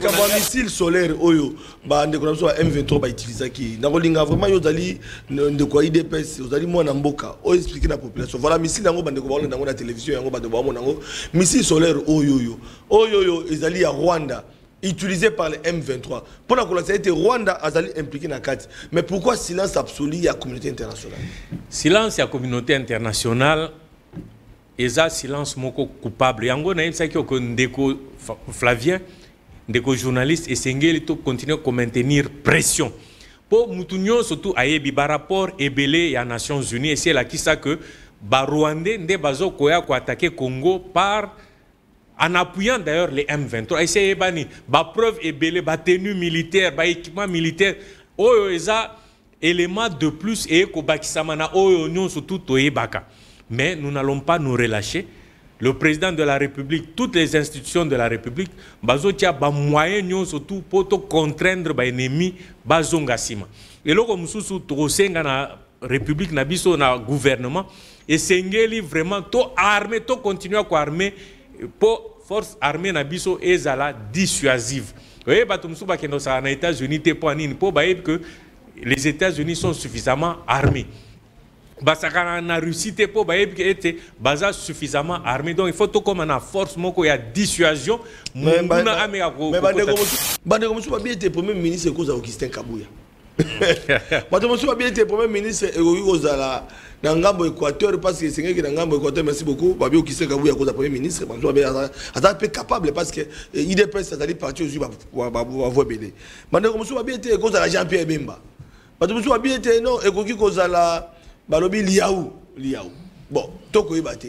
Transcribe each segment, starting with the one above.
Comme un missile solaire, oyo, bah, on a M23 bah utiliser qui. Dans le vraiment yo dali de quoi IDPS, yo dali moi namboka. O expliquer la population. Voilà missile nango bande ko ba dans la télévision yango bande ba mo nango. Missile solaire oyo ils dali à Rwanda. Utilisé par les M23. Pour la collectivité, Rwanda a été impliqué dans la carte. Mais pourquoi silence absolu à la communauté internationale? Silence à la communauté internationale, et ça, silence moko coupable. Yango na ça qui est ndeko Flavien, ndeko journaliste, et Sengeli to continuer à maintenir pression. Pour Moutounio, surtout ayebi par rapport ebele ya Nations Unies, et c'est là qui ça que Rwandais nde bazo koya ko attaquer Congo par en appuyant d'ailleurs les M23. Et c'est ba preuve ebele, ba tenue militaire, ba équipement militaire. Oyo eza élément de plus et ko bakisamana oyo nyon surtout toyebaka. Mais nous n'allons pas nous relâcher. Le président de la République, toutes les institutions de la République, bazo tia ba moyen nyon surtout pour to contraindre ba ennemi bazonga sima. Et loko mususu to senga na République na biso na gouvernement et sengeli vraiment to armé to continuer à armer pour force armée na biso ezala dissuasive. Oui, batumsuba kendo sa na États-Unis te poanine pour que les États-Unis sont suffisamment armés. Basaka na Russie te pour que était baza suffisamment armé. Donc il faut tout comme na force moko ya dissuasion. Mais bande comme ça bien été premier ministre cause Augustin Kabouya. Bande comme ça bien été premier ministre ozala dans ngambo Équateur parce que c'est que dans ngambo Équateur merci beaucoup babio qui sait Kabouya cause premier ministre parce que peu capable parce que IDPS ça allait partir aujourd'hui va voir belé. Bande comme ça bien été cause la Jean-Pierre Bemba. Bande comme ça bien été non et cause la balobi liaou. Bon, toko ibate.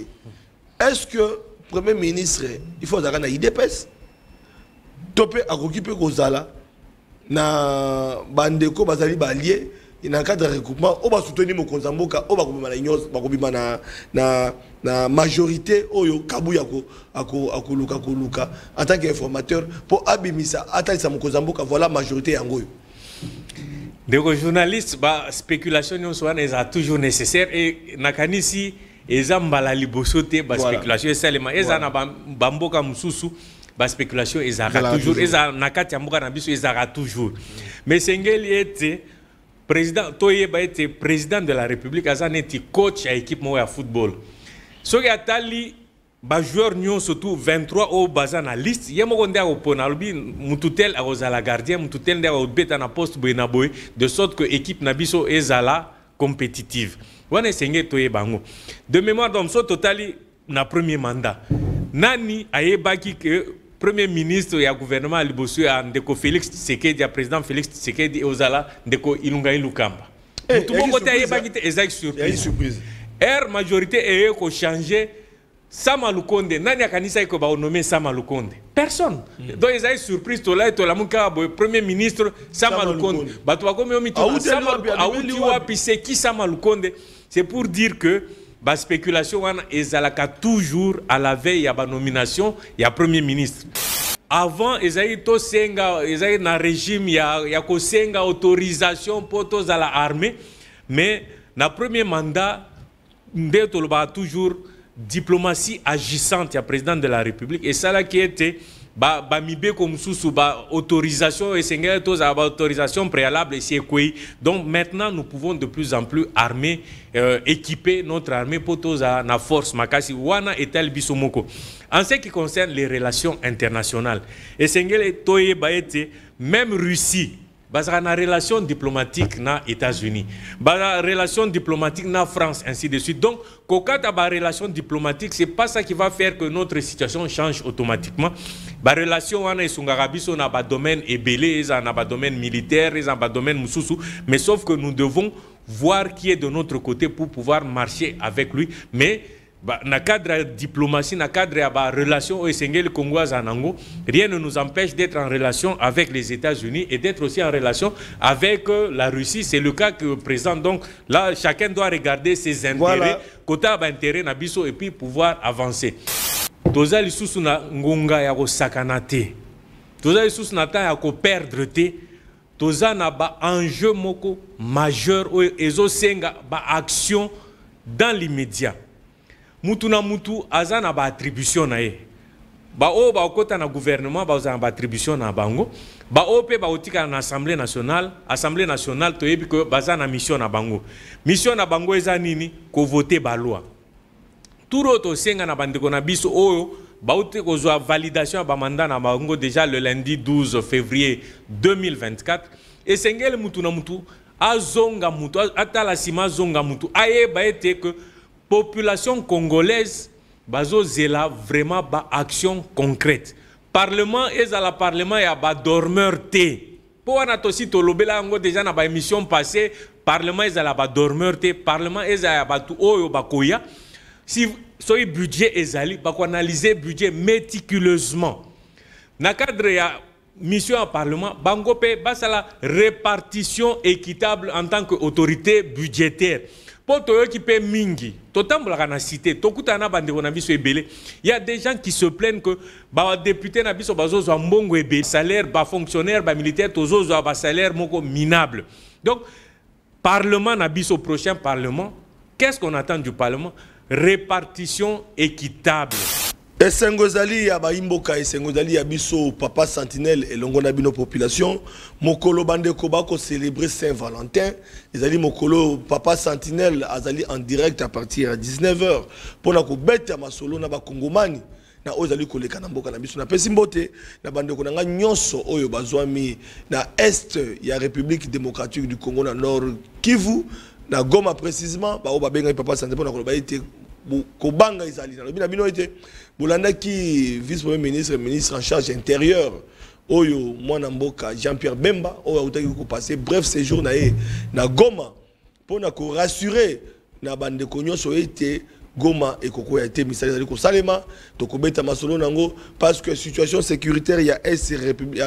Est-ce que premier ministre il faut avoir na IDPS topé akokipe kozala na bandeko bazali balié na cadre de recoupement on va soutenir mon konzamboka on va kobima na nyos ba kobima na majorité oyo Kabuya akoluka en tant qu'informateur pour abimisa atalisa mon konzamboka voilà majorité yangoyo. Des journalistes, bah, spéculation est toujours nécessaire et nakanisi ezambala libosote ba spéculation seulement ezana bamboka mususu ba spéculation ezara toujours ezana nakati mboka na biso ezara toujours. Mais Sengeli était président toyeba était président de la République azaneti coach à équipe mo ya football. Soki atali ba joueur nyon surtout 23 au bazana liste yemoko ndia opona lobi mututel azala gardien mututel ndia obeta na poste boyna boy de sorte que équipe na biso ezala compétitive wana senge toye bango de mémoire donc so totali na premier mandat nani ayebaki que premier ministre ya gouvernement liboso ya ndeko Félix Tshisekedi ya président Félix Tshisekedi ozala ndeko Ilunga Ilukamba tout le monde ayebaki te exact surprise air majorité eye ko changer Sama Lukonde, nani akanisa iko ba nommé Sama Lukonde? Personne. Donc ils ont surprise to la muka premier ministre Sama Lukonde. Bato bakomi omito Sama Lukonde c'est qui Sama Lukonde? C'est pour dire que ba spéculation wana ezalaka toujours à la veille ya ba nomination ya premier ministre. Avant ezali to senga ezali na régime ya ko senga autorisation pour tous à la armée mais na premier mandat ndeto lo ba toujours diplomatie agissante, il y a président de la République et ça là qui était mibe comme sous autorisation et c'est autorisation préalable et donc maintenant nous pouvons de plus en plus armer équiper notre armée pour tous à la force makasi wana et tel bisomoko en ce qui concerne les relations internationales et c'est même Russie basera na relation diplomatique na États-Unis, basera relation diplomatique na France, ainsi de suite. Donc, quand on a une relation diplomatique, c'est pas ça qui va faire que notre situation change automatiquement. La relation on est dans le domaine ébélé, dans le domaine militaire, dans le domaine mususu, mais sauf que nous devons voir qui est de notre côté pour pouvoir marcher avec lui. Mais dans le cadre de diplomatie, dans le cadre de la relation Congo, rien ne nous empêche d'être en relation avec les États-Unis et d'être aussi en relation avec la Russie. C'est le cas que présente. Donc là, chacun doit regarder ses intérêts, côté intérêt nabiso et puis pouvoir avancer. Toza lisusu na ngonga ya ko sakanate. Toza lisusu na ta ya ko perdre te. Toza na ba enjeu moko majeur o ezo senga ba action dans l'immédiat. Mutu na mutu azana ba attribution na ye. bao ba okota na gouvernement ba za attribution na bango ba ope ba otika na assemblée nationale to yebi ko baza na mission na bango eza nini ko voter ba loi turo to senga na bandeko na biso oyo ba ote ko zo validation ba mandat na bango déjà le lundi 12 février 2024 et sengele mutu na mutu azonga mutu atala sima zonga mutu aye ba ete que population congolaise bazo zela vraiment ba action concrète parlement ezala parlement ya ba dormeur te po wana tosi to lobela ngo déjà na ba émission passée parlement ezala ba dormeur te parlement ezala ba tu oyo bakoya si soy budget ezali ba ko analyser budget méticuleusement na cadre ya mission au parlement bango pe basala répartition équitable en tant que autorité budgétaire. Pour toi qui paie mingi, totambola na cité, tokuta na bande na biso ebele. Il y a des gens qui se plaignent que ba député na biso bazo zo mbongo ebele, salaire ba fonctionnaire ba militaire tozo zo ba salaire moko minable. Donc parlement na biso prochain parlement, qu'est-ce qu'on attend du parlement? Répartition équitable. Esengozali ya baimboka esengozali ya biso papa sentinelle et longo na bino population mokolo bande ko bako célébrer Saint-Valentin ezali mokolo papa sentinelle azali en direct à partir de 19h pour na ko beta masolo na ba kongomani na ozali koleka na mboka na biso na pesi mbote na bande ko na nyonso oyo bazwami na est ya République démocratique du Congo na Nord Kivu na Goma précisément ba o ba benga papa sentinelle pour na ko ba ite kobanga izali na lobina bino ete bolanda ki vice-premier ministre en charge intérieur oyo mwana mboka Jean-Pierre Bemba oyo utaki ko passer bref séjour na na Goma pour na ko rassurer na bande ko nyonso ete Goma et koko ya été misali ko salema to ko beta masolo nango parce que situation sécuritaire ya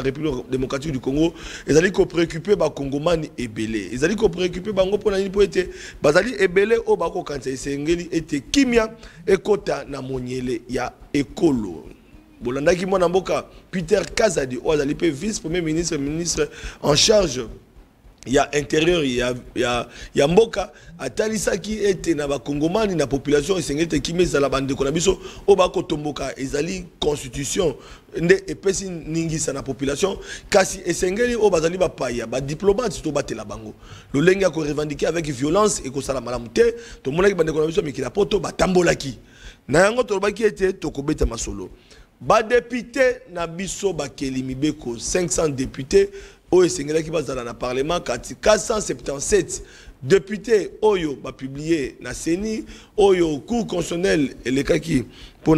République démocratique du Congo ezali ko préoccuper ba kongomani ebele ezali ko préoccuper bango pona ni po ete bazali ebele o ba ko kanza esengeli ete kimia ekota na monyele ya ekolo bolandaki mwana mboka Peter Kazadi o azali pe vice-premier ministre en charge ya intérieur ya mboka atalisaki ete na bakongomani na population esengete kimeza la bande ko na biso o bako tomboka ezali constitution nde epesi ningisa na population kasi esengeli o bazali ba paya ba diplomate to batela bango lolenge ya ko revendiquer avec violence et ko sala malamu te to monaki bande ko na biso mikila poto batambolaki na yango to baki ete to ko beta masolo ba député na biso ba kelimi beko 500 députés Oyo Sengela qui va dans le Parlement, 477 députés Oyo va publier na CENI, Oyo Cour constitutionnelle et les cas qui pour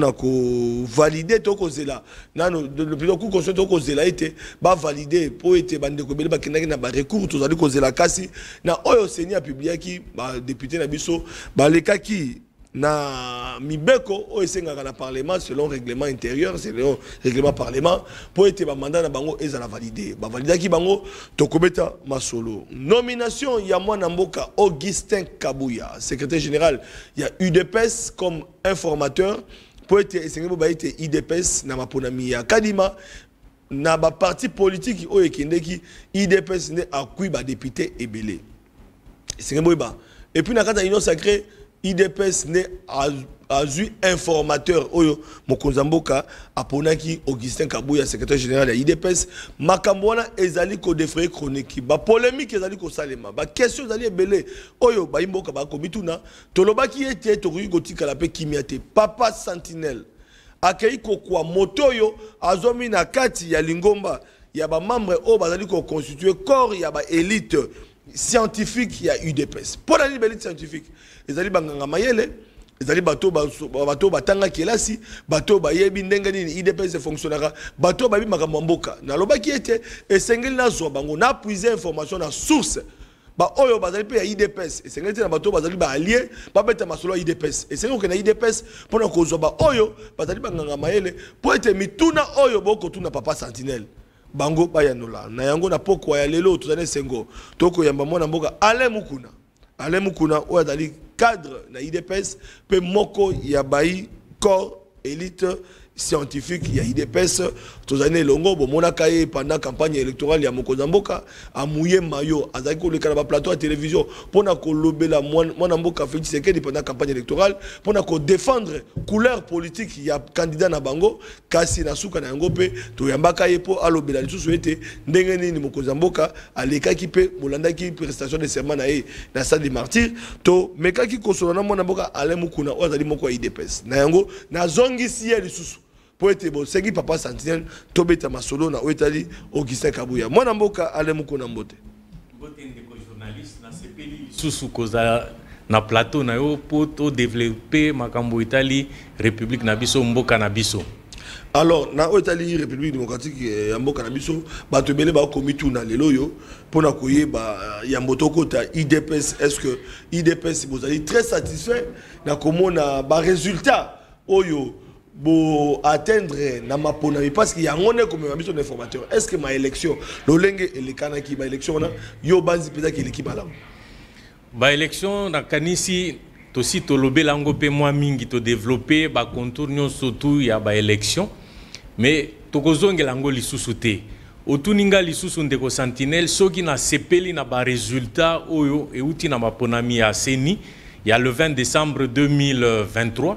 valider tout cause là. Non, le Cour constitutionnelle tout cause là été va valider pour être bandé ko ba kinaki na ba recours tout ça cause là kasi na Oyo CENI a publié qui ba député na biso ba les cas qui na mibeko o esenga na parlement selon règlement intérieur selon règlement parlement pour être ba mandat na bango ezala valider ba validaki bango tokobeta masolo nomination ya mwana mboka Augustin Kabuya secrétaire général il y a UDPS comme informateur pour être esenga ba été UDPS na maponami ya Kadima na ba parti politique o ekendeki UDPS ne akui ba député ebele esenga ba et puis na kata union sacrée IDPS ne azu informateur oyo Mokonzamboka aponaki Augustin Kabuya secrétaire général ya IDPS makambona ezali ko défrayer chronique ba polémique ezali ko salema ba question ezali ebele oyo ba imboka ba komituna tolobaki ete tokoki kotikala pe kimiate papa sentinelle akei ko kwa motoyo azomi na kati ya lingomba ya ba membre o bazali ko constituer corps ya ba élite scientifique ya UDPS pour la élite scientifique ezali banganga mayele ezali bato batanga kelasi bato bayebi ndenge nini IDPS fonctionnera bato babi makambo mboka na lobaki ete esengeli na zo bango na puiser information na source ba oyo bazali pe ya IDPS esengeli na bato bazali ba allié ba beta masolo IDPS esengeli na IDPS pona kozwa ba oyo bazali banganga mayele po ete mituna oyo boko tuna papa sentinelle bango bayanola na yango na poko ya lelo tozane sengo toko yamba mwana mboka ale mukuna o azali cadre na IDPS pe moko ya bayi corps élite scientifique ya IDPS tozane longo bo mona kaye pendant campagne électorale ya mokonza mboka amouye mayo azaki ko le ba plateau à télévision pona ko lobela mona mboka Félix Tshisekedi pendant campagne électorale pona ko défendre couleur politique ya candidat na bango kasi na suka na yango pe to yambaka yepo alobela lisusu ete ndenge nini mokonza mboka alekaki pe molandaki prestation de serment na ye na salle des martyrs to mekaki kosolana mona mboka alemukuna ozali moko ya IDPS na yango na zongisi ye lisusu po ete bo sengi papa Sentinelle tobeta masolo na oetali Augustin Kabuya mwana mboka alemukuna mbote mbote ndeko journaliste na sepeli lisusu koza na plateau na yo po to développer makambo itali république na biso mboka na biso. Alors na oetali république démocratique ya mboka na biso bato ebele ba komi tuna lelo yo pona koyeba ya mbotoko ta IDPS. Est-ce que IDPS bozali très satisfait na komona ba résultat oyo bo atteindre na maponami parce qu'il y a un comme mission d'informateur. Est-ce que ma élection lolenge elekana ki ba élection na yo banzi peza ki l'équipe ala ba élection na kanisi to si to lobela ngo pe moi mingi to développer ba contour surtout ya ba élection mais to kozongela ngo lisusu te otuninga lisusu ndeko Sentinelle soki na sepeli na ba résultat oyo euti na maponami ya Seni ya le 20 décembre 2023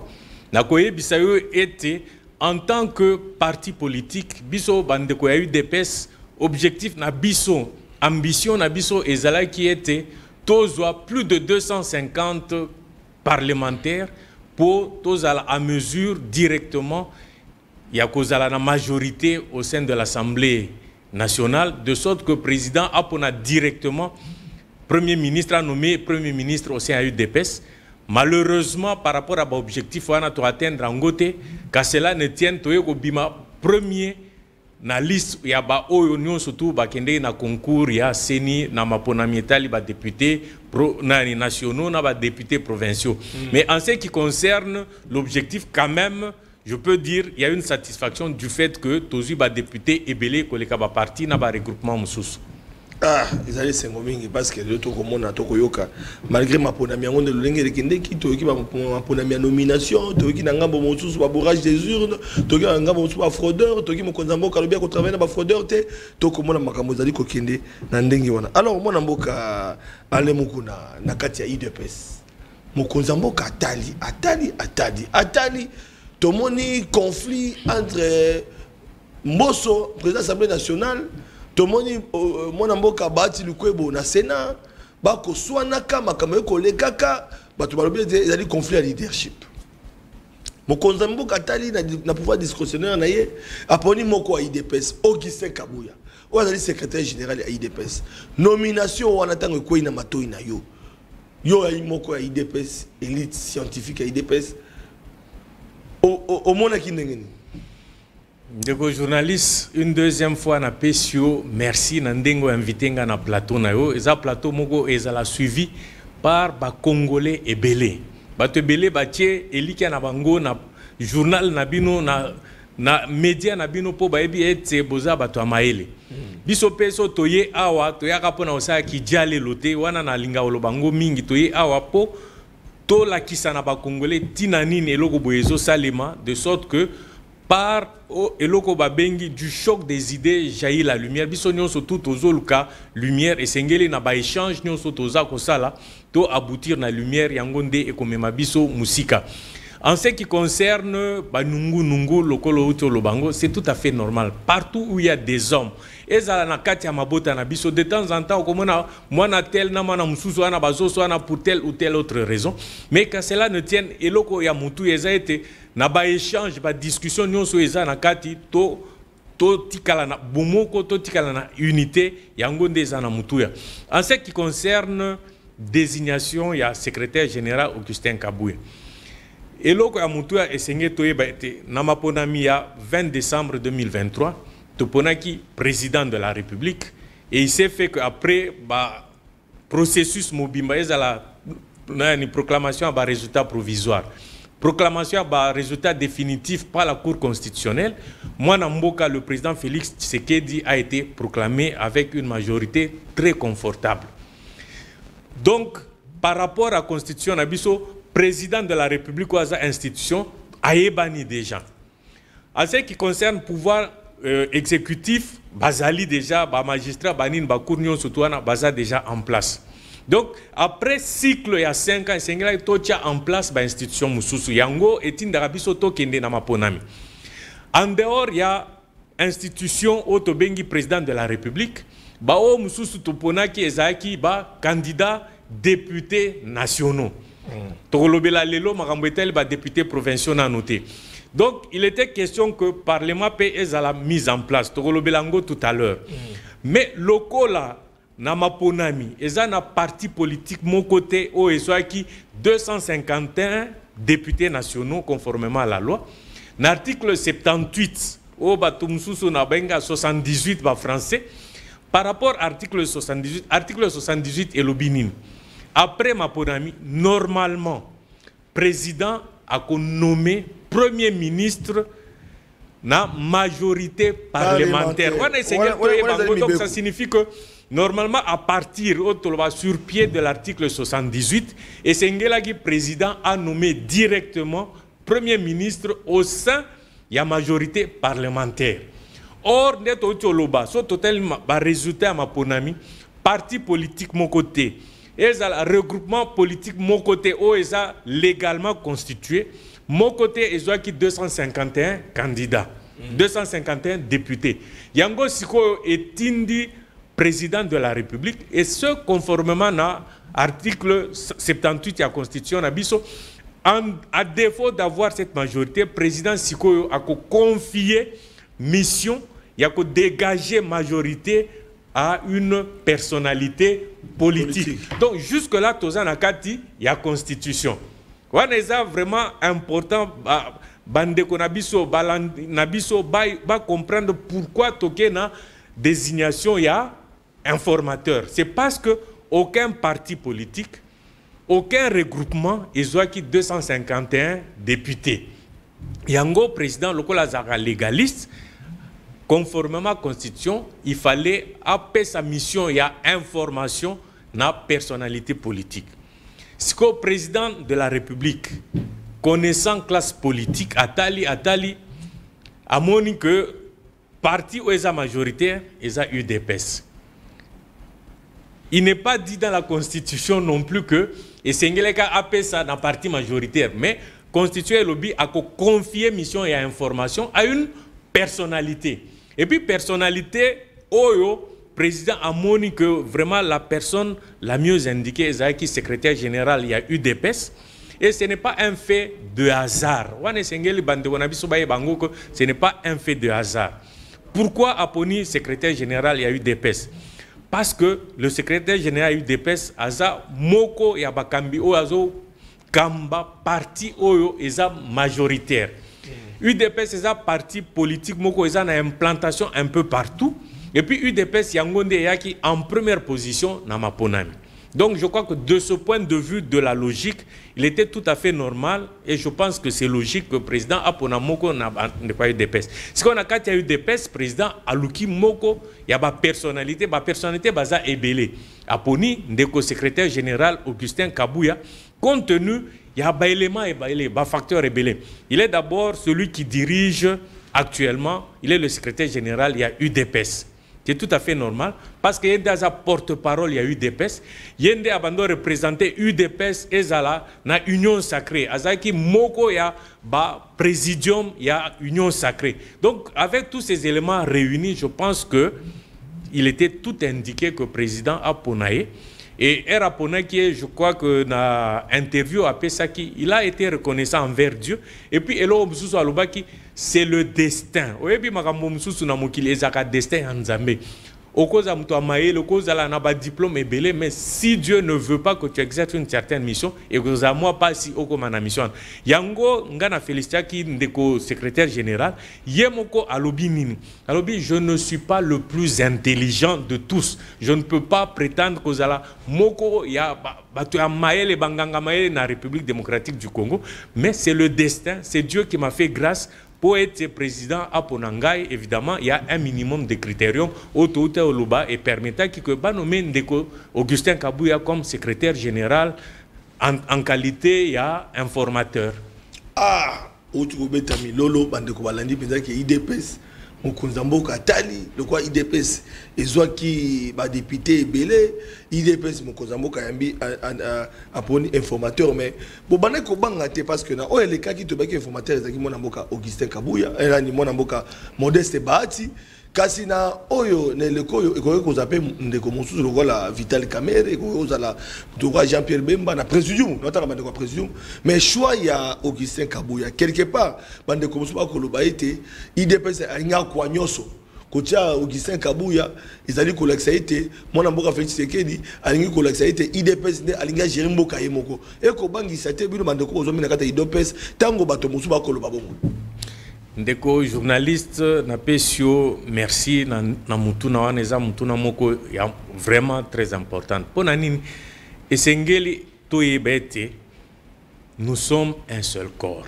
na koyebisa yo ete en tant que parti politique biso bandeko ya UDPS objectif na biso ambition na biso ezalaki ete tozwa plus de 250 parlementaires pour tozala à mesure directement ya kozala na majorité au sein de l'Assemblée nationale de sorte que le président a pona directement premier ministre a nommé premier ministre au sein de UDPS. Malheureusement, par rapport à l'objectif, on a atteindre en côté, car cela ne tient au bima premier na liste, il y a ba union surtout ba kende na concours, il y a Seni na maponami etali ba député nationaux, na ba députés provinciaux. Mais en ce qui concerne l'objectif, quand même, je peux dire il y a une satisfaction du fait que tozu ba député ebele koleka ba parti na ba regroupement mususu. Ah, ils allaient s'engomingi parce que le toko mona toko yoka malgré ma ponami yango de lolenge lekende ki to ki ma ponami nomination to ki na ngambo mosusu ba bourrage des urnes to ki na ngambo mosusu ba fraudeur to ki mokonza mboka lobia ko travailler na ba fraudeur te toko mona makambo zali ko kende na ndenge wana. Alors mona mboka alemukuna na kati ya IDPS mokonza mboka atali tomoni conflit entre Mbosso président de l'Assemblée nationale tomoni mona mboka bati lukwebo na Sénat bako swanaka makambo kolekaka bato balobi ezali conflit ya leadership mokonza mboka tali na pouvoir discrétionnaire na ye aponi moko ya IDPS Augustin Kabuya oyo azali secrétaire général ya IDPS nomination wana ntango ekwei na matoi na yo ayi moko ya IDPS élite scientifique ya IDPS omonaki ndenge nini? Ndeko journaliste, une deuxième fois na PSio, merci Nandengo invité na plateau na yo. Eza plateau moko ezala suivi par ba Congolais ebele. Bato ebele batie eliki na bango na journal na bino na média na bino po baebi ete boza bato amaele. Biso peso toye awa toyaka pona osaya ki diale lote wana na linga olobango mingi toye awa po to la kisa na ba Congolais tina nini eloko boyezo salema de sorte que par eloko babengi du choc des idées jaillit la lumière biso nyonso tout ozoluka lumière esengeli na ba échange nyonso toza kosala to aboutir na lumière yango nde ekomema biso musika. En ce qui concerne banungu lokolo uto lobango, c'est tout à fait normal partout où il y a des hommes ezala na kati ya mabota na biso de temps en temps okomona mwana tel na mwana mususu wana bazoso wana pour telle ou telle autre raison, mais que cela ne tienne eloko ya mutu eza ete na ba échange ba discussion nyonso eza na kati to tikala na bomoko to tikala na unité yango nde eza na mutuya. En ce qui concerne désignation ya secrétaire général Augustin Kabuya, eloko ya mutuya esenge toyeba ete na maponami ya 20 décembre 2023 toponaki président de la République et il s'est fait qu'après ba processus mobimba ezala na proclamation ba résultat provisoire proclamation ba résultat définitif par la Cour constitutionnelle, Mwana Mboka, le président Félix Tshisekedi a été proclamé avec une majorité très confortable. Donc par rapport à la constitution nabiso président de la République ou à institution a ébani déjà. En ce qui concerne le pouvoir exécutif bazali déjà ba magistrat banin ba cour nyon surtout na baza déjà en place. Donc après cycle ya 5 ans sengela tocha en place ba institution mususu yango etindaka biso to kende na maponami. En dehors il y a institution autobengi président de la République ba o mususu toponaki ezaki ba candidat députés nationaux. Tolobela lelo makambo etel ba députés provinciaux na noté. Donc, il était question que le Parlement ait la mise en place. Togolobelango tout à l'heure. Mais locaux là, na maponami, ils ont un parti politique mon côté où ils ont qui 251 députés nationaux conformément à la loi. L'article 78 au batumsusu na benga 78 ba français par rapport à l'article 78 et l'obinin. Après maponami, normalement président a nommé premier ministre na majorité parlementaire. Donc ça signifie que normalement à partir sur pied de l'article 78 et Sengelagi président a nommé directement premier ministre au sein de la majorité parlementaire. Or neto toloba so total ba résultat à ma ponami parti politique mon côté et le regroupement politique mon côté où est légalement constitué. Mon côté, ils ont 251 candidats, 251 députés. Yango Siko est indi président de la République et ce conformément à l'article 78 de la Constitution, à défaut d'avoir cette majorité, président Siko a confié mission, il a dégagé majorité à une personnalité politique. Donc jusque-là, Tozan Akati, il y a Constitution. C'est vraiment important bandeko nabiso ba comprendre pourquoi toke na désignation ya informateur. C'est parce que aucun parti politique, aucun regroupement, ils ont 251 députés. Yango président lokola zaka légaliste conformément à la Constitution, il fallait appeler sa mission il y a information na personnalité politique. Si le président de la République, connaissant classe politique, Atali, a montré que parti où est majoritaire, il a UDPS. Il n'est pas dit dans la Constitution non plus que et Sengeleka appelle ça dans parti majoritaire, mais Constitution et lobby a confié mission et information à une personnalité. Et puis personnalité, Oyo, président a montré que vraiment la personne la mieux indiquée est qui secrétaire général, il y a UDPS. Et ce n'est pas un fait de hasard. Ce n'est pas un fait de hasard. Pourquoi Aponi, secrétaire général, il y a UDPS? Parce que le secrétaire général UDPS, Aza Moko Yabakambi Oazo Kamba, parti Oyo, est majoritaire. UDPS est un parti politique, Moko est une implantation un peu partout. Et puis UDPS Yangonde Yaki en première position dans Maponami. Donc je crois que de ce point de vue de la logique, il était tout à fait normal et je pense que c'est logique que le président Apona Moko n'a pas UDPS. Si on a quand il y a UDPS, président Aluki Moko, il y a ma personnalité baza ebele. Aponi, ndeko secrétaire général Augustin Kabouya, compte tenu, il y a un élément et un facteur ébélé. Il est d'abord celui qui dirige actuellement, il est le secrétaire général, il y a UDPS. C'est tout à fait normal parce qu'il y a des porte-parole, il y a UDPS. Il y a des abandons représentés UDPS et Zala dans l'Union sacrée. Azaki Moko, il y a présidium, il y a Union sacrée. Donc, avec tous ces éléments réunis, je pense qu'il était tout indiqué que le président a Ponaye. Et Eraponaye, qui je crois que dans l'interview à Pesaki, il a été reconnaissant envers Dieu. Et puis, Elo Moussou Alubaki, c'est le destin. Oyebi makambo Moussou na mokili ezaka destin en Nzambe. Okoza muto amaye, okoza la naba diplôme et belé, mais si Dieu ne veut pas que tu exerces une certaine mission, et que ça moi pas si okoma na mission. Yango ngana Félicien qui ndeko secrétaire général, yemoko alobi nini. Alobi je ne suis pas le plus intelligent de tous. Je ne peux pas prétendre que zala moko ya batu amaye le banganga amaye na République démocratique du Congo, mais c'est le destin, c'est Dieu qui m'a fait grâce. Pour être président à Ponangai, évidemment, il y a un minimum de critériums autorité au Luba et permettant que nommer Augustin Kabouya comme secrétaire général en qualité, il y a informateur. Ah, Outoubetami Lolo, Bandeko Balandi, Pizaki, IDPS, Mokonzamboka Tali, le quoi IDPS, et soit qui va député et belé, IDPS Mokonzamboka Yambi a poni informateur, mais bon, bané ko bangate parce que na oh les cas qui te baki informateur, c'est qui mon amboka Augustin Kabouya, et là ni mon amboka Modeste Bahati, kasi na oyo ne le koyo ko zape ndeko mosusu lokola Vital Kamerhe ko zala droit Jean-Pierre Bemba na présidium notaka bande ko présidium mais choix ya Augustin Kabouya quelque part bande ko mosusu ba koloba ete IDPS anya kwa nyoso kotia Augustin Kabouya ezali kolakisa ete mwana mboka Félix Tshisekedi alingi kolakisa ete IDPS ne alinga gérer mboka yemoko e ko bangisa te bino bande ko zomina kata IDPS tango bato mosusu ba koloba bongo. Ndeko journaliste na pesio merci na mutuna wana eza mutuna moko ya vraiment très important pona nini esengeli toyebete nous sommes un seul corps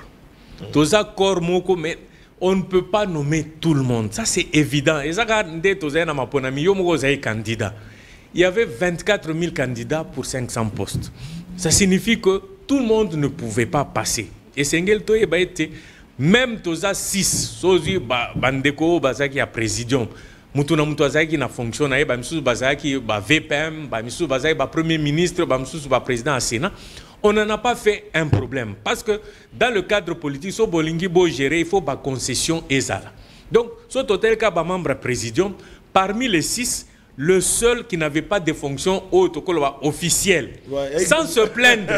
toza corps moko mais on ne peut pas nommer tout le monde, ça c'est évident. Et ça il y avait 24 000 candidats pour 500 postes. Ça signifie que tout le monde ne pouvait pas passer. Et Sengel Toye été même toza 6 sozi bandeko bazaki ya présidium mutuna mutu azaki na fonction na ba misusu bazaki ba VPM ba misusu bazaki ba premier ministre ba misusu ba président à Sénat. On n'en a pas fait un problème parce que dans le cadre politique so bolingi bo gérer il faut ba concession ezala. Donc ce total cas ba membre présidium parmi les 6 le seul qui n'avait pas de fonction officielle, ouais, sans se plaindre,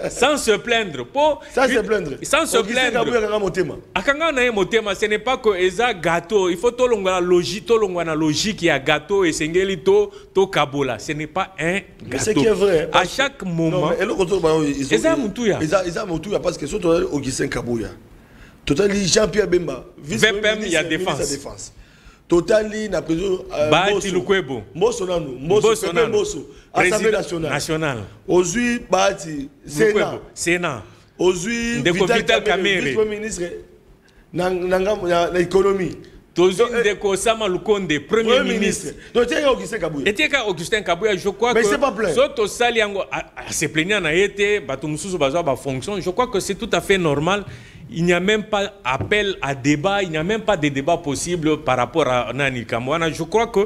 sans se plaindre, sans se plaindre. Ce n'est pas que eza gâteau, il faut tout la logique, il y a gâteau et sengeli to kabola. Ce n'est pas un gâteau. C'est qui est vrai. À chaque moment. Eza mutuya parce que surtout Augustin Kabouya, total Jean-Pierre Bemba, VPM il y a défense. Totali na président Bahati Lukwebo Mbosso Assemblée nationale Ozui Bahati Sénat Ozui Vital Kamerhe vice ministre na économie Ndeko Sama Lukonde premier ministre donc tiens Augustin Kabouya et Augustin Kabouya je crois mais que c'est pas plein soto sali yango a se plaignant na été bato mususu bazwa ba fonction je crois que c'est tout à fait normal. Il n'y a même pas appel à débat, il n'y a même pas de débat possible par rapport à Nani Kamwana. Je crois que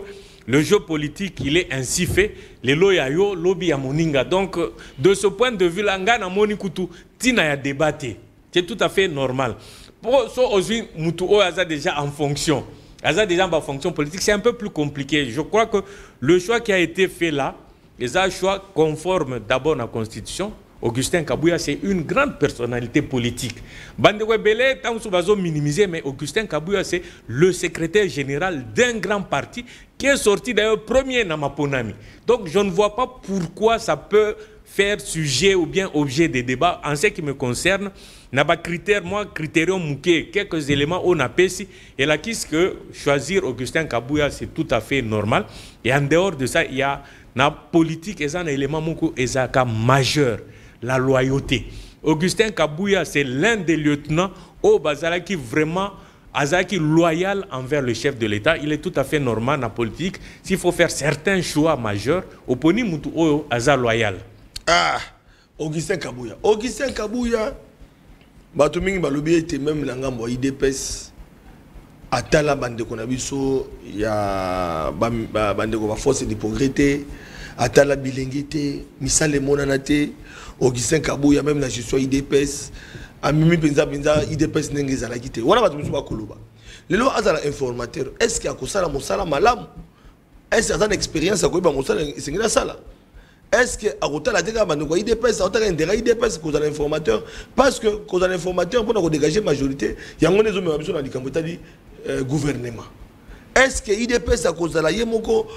le jeu politique, il est ainsi fait. Les loyayo, lobby ya moninga. Donc, de ce point de vue, l'angana monikutu, tina ya débatté. C'est tout à fait normal. Pour ça, aujourd'hui, Moutou a déjà en fonction. Aza déjà en fonction politique, c'est un peu plus compliqué. Je crois que le choix qui a été fait là, c'est un choix conforme d'abord à la Constitution. Augustin Kabouya, c'est une grande personnalité politique. Bandekwe Belé, tant que minimiser, mais Augustin Kabouya, c'est le secrétaire général d'un grand parti qui est sorti d'ailleurs premier dans Maponami. Donc je ne vois pas pourquoi ça peut faire sujet ou bien objet des débats. En ce qui me concerne, n'a pas critère, moi, critérium mouké, quelques éléments on a payé. Et là, qu'est-ce que choisir Augustin Kabouya, c'est tout à fait normal. Et en dehors de ça, il y a la politique, et ça, un élément moukou, et ça, majeur. La loyauté. Augustin Kabouya, c'est l'un des lieutenants au Bazala qui vraiment azaki loyal envers le chef de l'État. Il est tout à fait normal dans la politique. S'il faut faire certains choix majeurs, Oponi Moutou Oyo aza loyal. Ah, Augustin Kabouya. Augustin Kabouya, Batomingi Balobi était même l'angambo IDPS. Atala bande konabiso ya bande ko ba force de progresser. Atala bilengite, misale monanate. Augustin Kabouya même la gestion IDPS amimi penza IDPS nenge za la kité wana batu musu bakoloba lelo azala informateur est-ce qu'il y a kosala mosala malam est-ce qu'il y a une expérience à koyeba mosala sengela sala est-ce que akotala teka bande ko IDPS akotala intérêt IDPS kozala informateur parce que kozala informateur pour dégager majorité yango nezo mema biso na likambo tadi gouvernement est-ce que IDPS akozala yemoko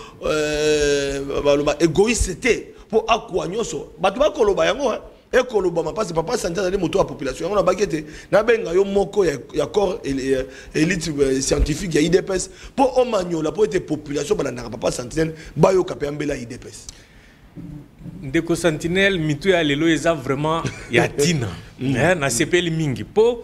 baloba égoïste pour akwa nyoso batu ba koloba yango e koloba ma parce papa santé dans les motos à population on a baguette na benga yo moko ya corps élite scientifique ya IDPS pour omanyola pour être population bana na papa sentinelle ba yo kapé ambela IDPS ndeko sentinelle mitu ya lelo eza vraiment ya tina na sepeli mingi po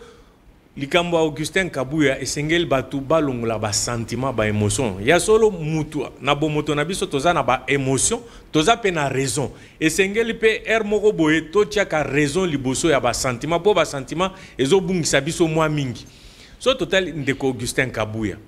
likambo Augustin Kabouya esengeli batu balongola ba sentiment ba émotion ya solo mutu na bomoto na biso toza na ba émotion toza pe na raison esengeli pe moko boye to tiaka raison liboso ya ba sentiment po ba sentiment ezobungisa biso mwa mingi so total ndeko Augustin Kabouya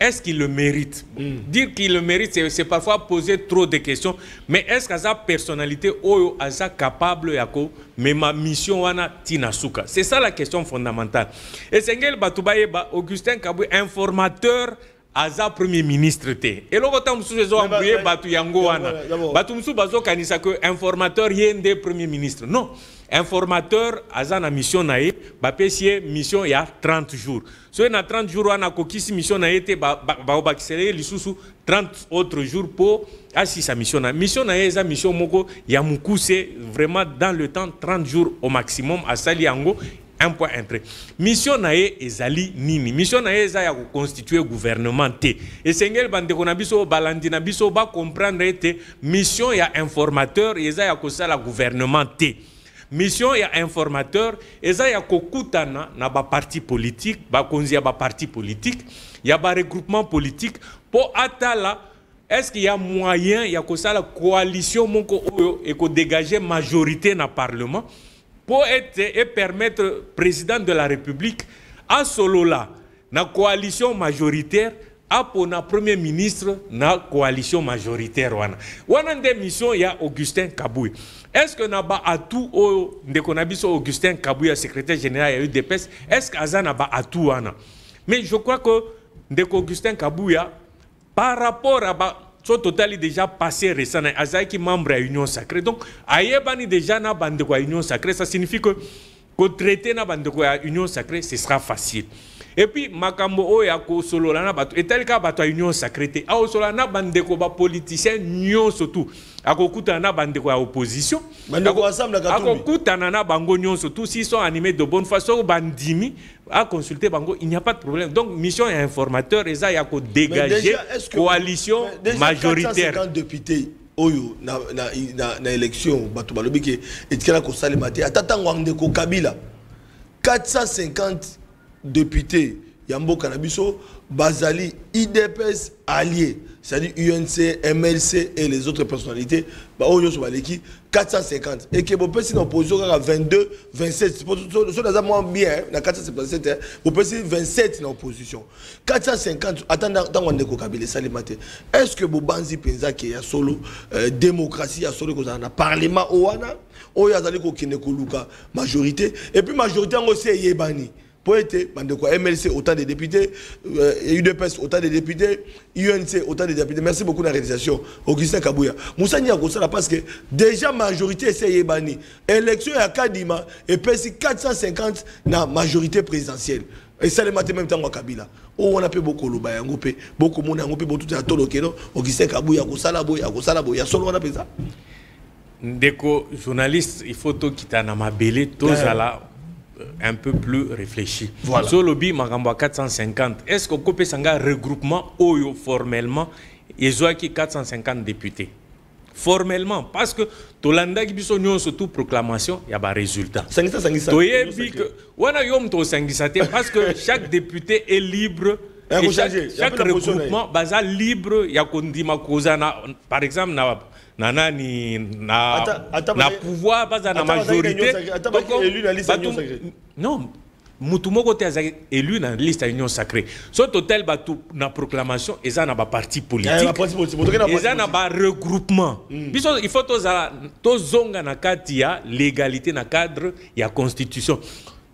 est-ce qu'il le mérite? Dire qu'il le mérite, c'est parfois poser trop de questions, mais est-ce que sa personnalité est capable de mais ma mission wana tinasuka? C'est ça la question fondamentale. Et Sengel Batoubaye, Augustin Kabouya, informateur, Aza premier ministre té. Et l'autre temps nous faisons embrouiller Batu Yango wana. Batu Moussou bazo kanisa que informateur yende premier ministre. Non, informateur Aza na mission nae, bapesier mission ya 30 jours. So na 30 jours wana kokisi mission nae té ba accélérer lisusu 30 autres jours pour assis sa mission na. Mission nae eza mission moko ya mukuse vraiment dans le temps 30 jours au maximum à sali yango. Un point entré. Mission nae ezali nini. Mission nae eza ya constituer gouvernement te. Et Sengel bandeko na biso balandi na biso ba comprendre te mission ya informateur eza ya kosala gouvernement te. Mission ya informateur eza ya kokutana na ba parti politique, ba konzi ya ba parti politique, ya ba regroupement politique pour atala est-ce qu'il y a moyen ya kosala coalition moko oyo et ko dégager majorité na parlement pour être et permettre président de la République à solo là, na coalition majoritaire, à pour na premier ministre na coalition majoritaire wana. Wana des missions il y a Augustin Kabouya. Est-ce que na ba atout au ndekonabiso Augustin Kabouya secrétaire général de UDPS, est-ce que azana ba atout wana? Mais je crois que ndeko Augustin Kabouya par rapport à ba son total est déjà passé récemment. Azaïki membre à l'Union Sacrée. Donc, Ayebani déjà na bande de l'Union Sacrée. Ça signifie que traiter na bande de l'Union Sacrée, ce sera facile. Et puis, Makambo Oyako Sololana Batu, et tel cas Batu à l'Union Sacrée. A Solana bande de politicien, nyon surtout. Akokutana bande de opposition. Akokutana bango nyon surtout. S'ils sont animés de bonne façon, bandimi. À consulter Bango, il n'y a pas de problème. Donc, mission et informateur, et ça, il y a qu'à dégager coalition majoritaire. 450 députés, Oyo, na élection, Batoubalobiki, et Tkela Kosalemate, Atatan Wandeko Kabila, 450 députés, Yambo Kanabiso, Bazali, IDPS, alliés, c'est-à-dire UNC, MLC et les autres personnalités, Oyo Sobaleki, 450. Et que vous pouvez en opposition à 22, 27. C'est moins bien, dans 477, vous pouvez 27 en opposition. 450, attendant Wandeko Kabila Salimate. Est-ce que vous banzi pensa qu'il y a solo démocratie, il y a solo parlement Owana, ou il y a majorité, et puis majorité en aussi Yebani. Pour être, MLC, autant de députés, UDPS, autant de députés, UNC, autant de députés. Merci beaucoup de la réalisation. Augustin Kabouya. Moussa Niakosala, parce que déjà majorité c'est Yébani. Élection à Kadima, et puis 450 na majorité présidentielle. Et ça, les maths même temps à Kabila. Oh, on a fait beaucoup de gens, beaucoup de gens, beaucoup de gens, Augustin Kabouya, Kosala, solo on a fait ça. Dès journaliste, il faut tout quitter na mabélé, tous à la un peu plus réfléchi. Voilà. Sur le lobby, Magamba 450. Est-ce qu'on peut faire un regroupement oyo formellement et qui 450 députés? Formellement, parce que Tolanda qui bison surtout proclamation, il y a pas résultat. Parce que chaque député est libre. Et chaque regroupement basa libre. Il y a par exemple na pouvoir pas na majorité. Non, mutumoko te élu dans liste à Union Sacrée. Son total batu na proclamation et ça na ba parti politique. Et ça na ba regroupement. Il faut to zonga na kati ya légalité na cadre ya constitution.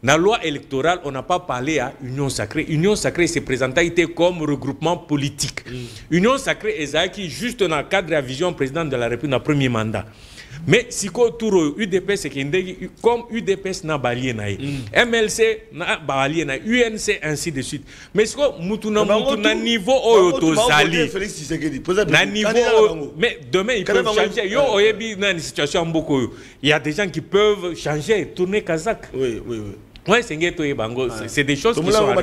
Dans la loi électorale, on n'a pas parlé à Union Sacrée. Union Sacrée s'est présentée comme regroupement politique. Union Sacrée est qui juste dans le cadre de la vision président de la République dans le premier mandat. Mais si autour UDPS c'est comme UDPS n'a pas lié MLC n'a pas lié UNC ainsi de suite. Mais si mutuna niveau autosali na niveau mais demain ils peuvent changer. Yo oyebi na une situation beaucoup. Il y a des gens qui peuvent changer, tourner kazakh. Oui. Ouais, c'est des choses qui sont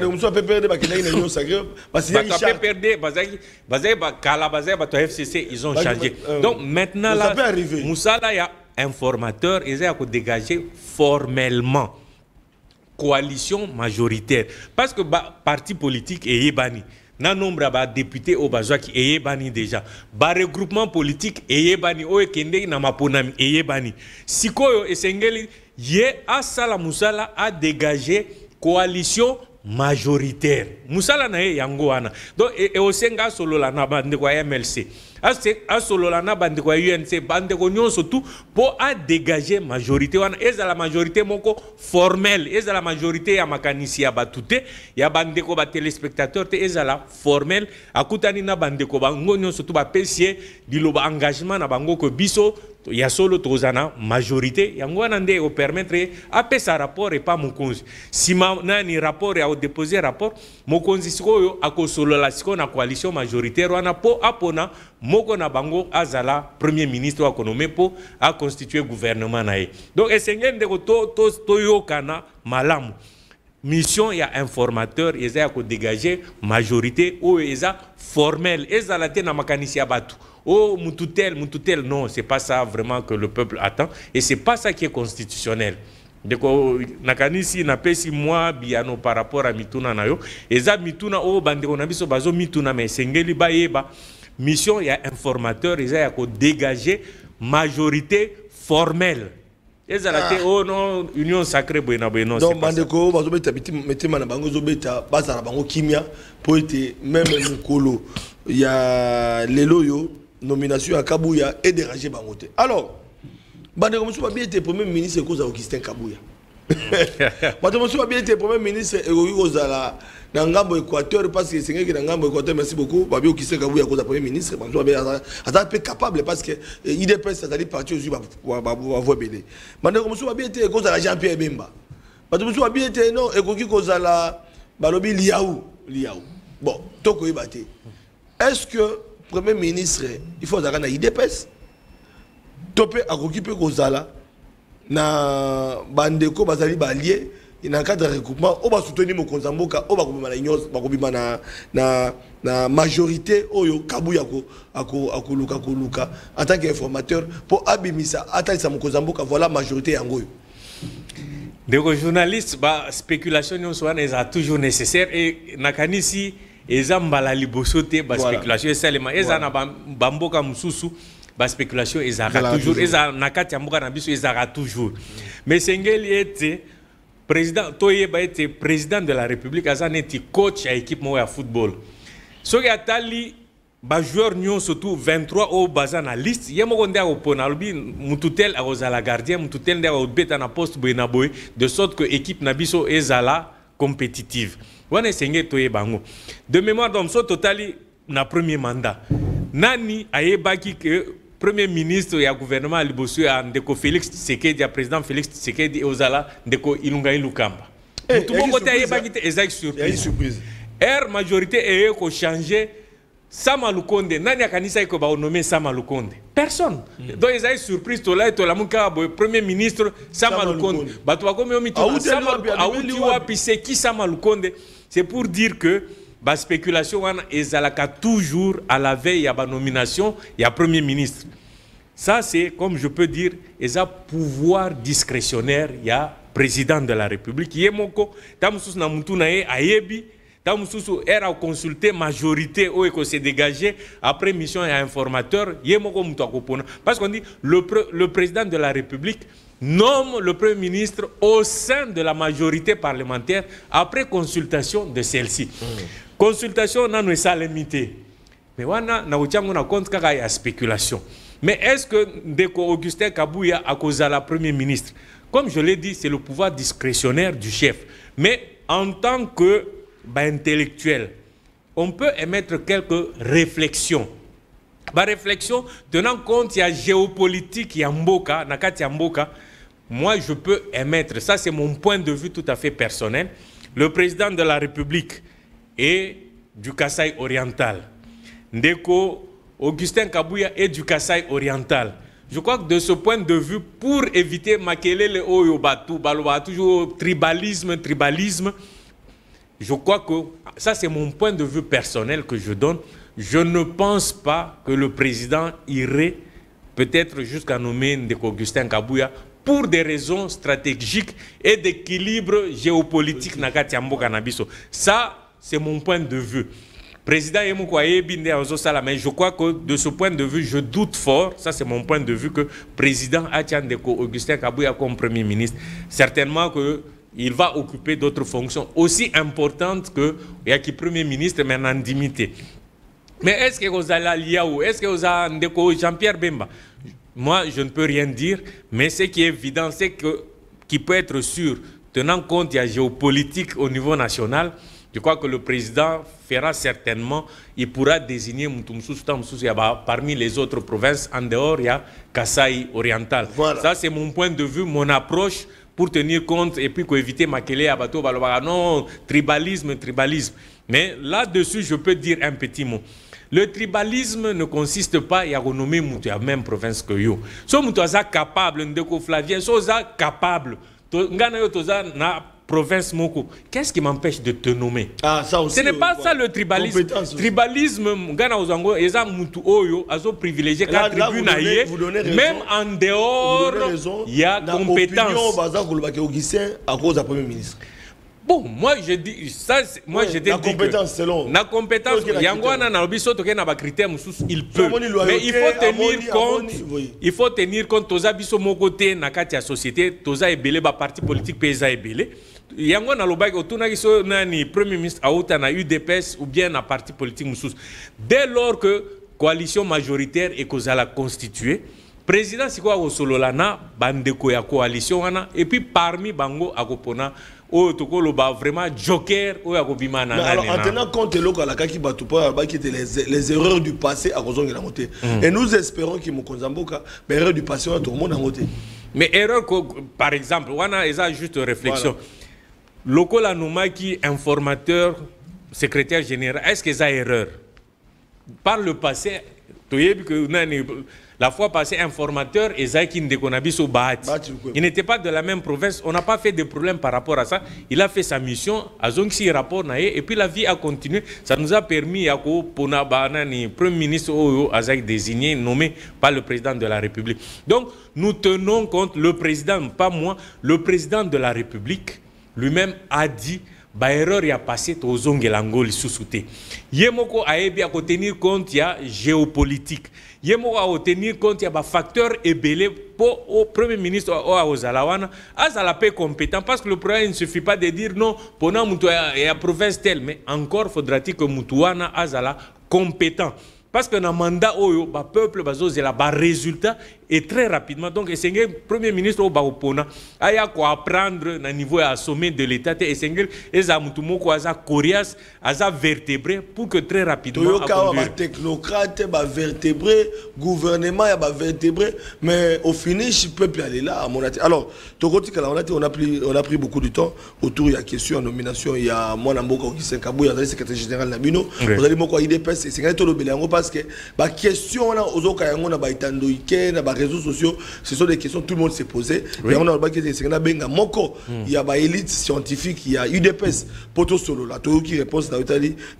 FCC, ils ont changé. Donc maintenant là, Moussala y a informateur, ils ont dégagé formellement coalition majoritaire parce que parti politique est yébani. Na nombre de députés au Bazoua qui est bani déjà. Ba regroupement politique est bani. O ekende na maponami est bani. Sikoyo esengeli ye a sala musala a dégagé coalition majoritaire musala na ye yango wana donc et osenga solo la na bande ko MLC a solo la na bande ko UNC bande ko nyonso tout pour a dégager majorité wana eza la majorité moko formelle eza la majorité ya makanisi ya batute ya bande ko ba téléspectateur te eza la formelle akutani na bande ko bango nyonso tout ba pesie diloba engagement na bango ko biso ya solo tozana majorité yango wana nde o permettre a sa rapport et pas mokonzi sima nani rapport ya déposer rapport mokonzi sikoyo akosolola siko na coalition majoritaire wana po apona moko na bango azala premier ministre wa konome po a constituer gouvernement na ye donc esengende ko to yokana malamu mission ya informateur eza ya ko dégager majorité o eza formel eza la te na makanisi ya batu. Oh, moututel, non, c'est pas ça vraiment que le peuple attend. Et c'est pas ça qui est constitutionnel. Donc, nakanisi na pesi moi biano par rapport à mituna na yo. Eza mituna o bande on abiso bazo mituna mais sengeli ba yeba mission ya informateur eza ya ko dégager majorité formelle. Eza la te oh non union sacrée boena non. Donc bande ko bazo beta metima na bango zo beta basa na bango kimia po ete même mukolo ya lelo yo nomination à Kabouya et déranger Bangote. Alors, Bande Komisou va bien être premier ministre cause Augustin Kabouya. Bande Komisou va bien être premier ministre et Ozala dans Ngambo Équateur parce que c'est que dans Ngambo Équateur merci beaucoup. Babio Augustin Kabouya cause premier ministre. Bande Komisou va bien capable parce que IDPS ça allait partir aussi va voir BD. Bande Komisou va bien être cause à Jean-Pierre Bemba. Bande Komisou va bien être non et cause à la Balobi Liaou. Bon, toko ibate. Est-ce que Premier ministre, il faut avoir une IDPS. Topé à occuper Kozala, na bandeko bazali balié, il y a un cadre de recoupement, on va soutenir mon Konzamboka, on va couper na majorité, oyo Kabouya ako luka en tant qu'informateur pour abimisa, attendre sa mon Konzamboka, voilà majorité en goyo. Donc journaliste, spéculation est toujours nécessaire et nakanisi eza mbala liboso te ba spéculation esalema eza na bamboka mususu ba spéculation ezara toujours eza nakati ya mboka na biso ezara toujours mais sengeli ete président toyeba ete président de la République aza neti coach ya équipe mo ya football soki atali ba joueur nyon surtout 23 au baza na liste ye moko ndia opona lobi mututel azala gardien mututel ndia obeta na poste boyena boy de sorte que équipe na biso ezala compétitive. De mémoire d'homme, so totali na premier mandat. Nani ayebaki que premier ministre et gouvernement liboso ya ndeko Félix Tshisekedi ya président Félix Tshisekedi ozala ndeko Ilunga Ilukamba. Tout le monde ayebaki te exact surprise. Air majorité eye ko changer Sama Lukonde. Nani akanisa iko ba nommé Sama Lukonde? Personne. Donc ils ont surprise to la muka premier ministre Sama Lukonde. Batu bakomi omi to Sama c'est qui Sama Lukonde? C'est pour dire que la spéculation est toujours à la veille de la nomination, il y a premier ministre. Ça, c'est, comme je peux dire, un pouvoir discrétionnaire, il y a président de la République. Il y a moko, tamusus na mutu na ye ayebi, tamusus era consulté majorité ou eko se dégager après mission et informateur, il y a moko mutu akopona. Parce qu'on dit le président de la République nomme le Premier ministre au sein de la majorité parlementaire après consultation de celle-ci. Consultation n'a pas limité. Mais on a compte qu'il y a spéculation. Mais est-ce que Ndeko Augustin Kabouya a causé la Premier ministre? Comme je l'ai dit, c'est le pouvoir discrétionnaire du chef. Mais en tant que intellectuel, on peut émettre quelques réflexions. Ma réflexion, tenant compte il y a géopolitique, il y a Mboka, Nakati Mboka, moi je peux émettre, ça c'est mon point de vue tout à fait personnel, le président de la République est du Kasaï oriental. Ndeko Augustin Kabouya est du Kasaï oriental. Je crois que de ce point de vue, pour éviter Makelele Oyobatu, Baloba, toujours tribalisme, je crois que ça c'est mon point de vue personnel que je donne. Je ne pense pas que le président irait peut-être jusqu'à nommer Ndeko Augustin Kabouya pour des raisons stratégiques et d'équilibre géopolitique Nakati Mboka Nabiso. Ça, c'est mon point de vue. Président Yemukwaye Binde Azosala, mais je crois que de ce point de vue, je doute fort, ça c'est mon point de vue, que président Ndeko Augustin Kabouya comme premier ministre, certainement que il va occuper d'autres fonctions aussi importantes que le Premier ministre, mais en indemnité. Mais est-ce que vous avez Liaou, est-ce que vous avez Jean-Pierre Bemba? Moi, je ne peux rien dire, mais ce qui est évident, c'est que, qui peut être sûr, tenant compte de la géopolitique au niveau national, je crois que le président fera certainement, il pourra désigner parmi les autres provinces, en dehors, il y a Kasaï oriental. Voilà. Ça, c'est mon point de vue, mon approche pour tenir compte et puis éviter Makele, Abato, non, tribalisme. Mais là-dessus, je peux dire un petit mot. Le tribalisme ne consiste pas à renommer la même province que yo. Si vous êtes capable, Flavien, si vous êtes capable, province moko, qu'est-ce qui m'empêche de te nommer? Ah, ça aussi, ce n'est pas ça le tribalisme. Tribalisme, privilégié même en dehors, il y a compétence. Bon, moi je dis ça, moi je dis la compétence selon la compétence. Yangwana na lobiso toke na ba critère mususu il peut, mais il faut tenir compte toza biso moko te na kati ya société toza ebele ba parti politique pesa ebele. Yangwana lobaki otuna kiso nani premier ministre auta na UDPS ou bien na parti politique mususu. Dès lors que coalition majoritaire et kozala constituée, président siko akosololana bandeko ya coalition wana et puis parmi bango akopona oh tokolo ba vraiment joker oh akobima na alors en tenant compte les erreurs du passé à cause de la montée et nous espérons que Mokonzamboka erreur du passé tout le monde a monté mais erreur par exemple wana eza juste réflexion lokola nomaki informateur secrétaire général est-ce que ça erreur par le passé la fois passée, informateur et Zaki Ndekonabiso Bahati. Il n'était pas de la même province. On n'a pas fait de problème par rapport à ça. Il a fait sa mission, à Zongsi rapport et puis la vie a continué. Ça nous a permis à Premier ministre Azak désigné, nommé par le président de la République. Donc nous tenons compte, le président, pas moi, le président de la République lui-même a dit ba erreur ya passé to zongelangoli sous-souté. Yemoko aebi à tenir compte ya géopolitique. Yemoko a tenir compte ya ba facteur ebelé pour au premier ministre o Zalawana azala peu compétent parce que le problème ne suffit pas de dire non pour na mutu ya province telle mais encore faudra-t-il que mutuana azala compétent. Parce que dans le mandat, le peuple a résultat et très rapidement. Donc, le Premier ministre a apprendre au niveau à sommet de l'État et vertébré pour que très rapidement. Technocrate, vertébré, gouvernement, vertébré, mais au finish, le peuple est là. Alors, on a pris beaucoup de temps autour de la question de nomination. Il y a moi, Augustin Kabouya, le secrétaire général Nabino. Vous allez me IDPS, c'est parce que la question les réseaux sociaux, ce sont des questions que tout le monde s'est posé. Il y a une élite scientifique, il y a UDPS, Poto Solo, la Toyo qui répond à la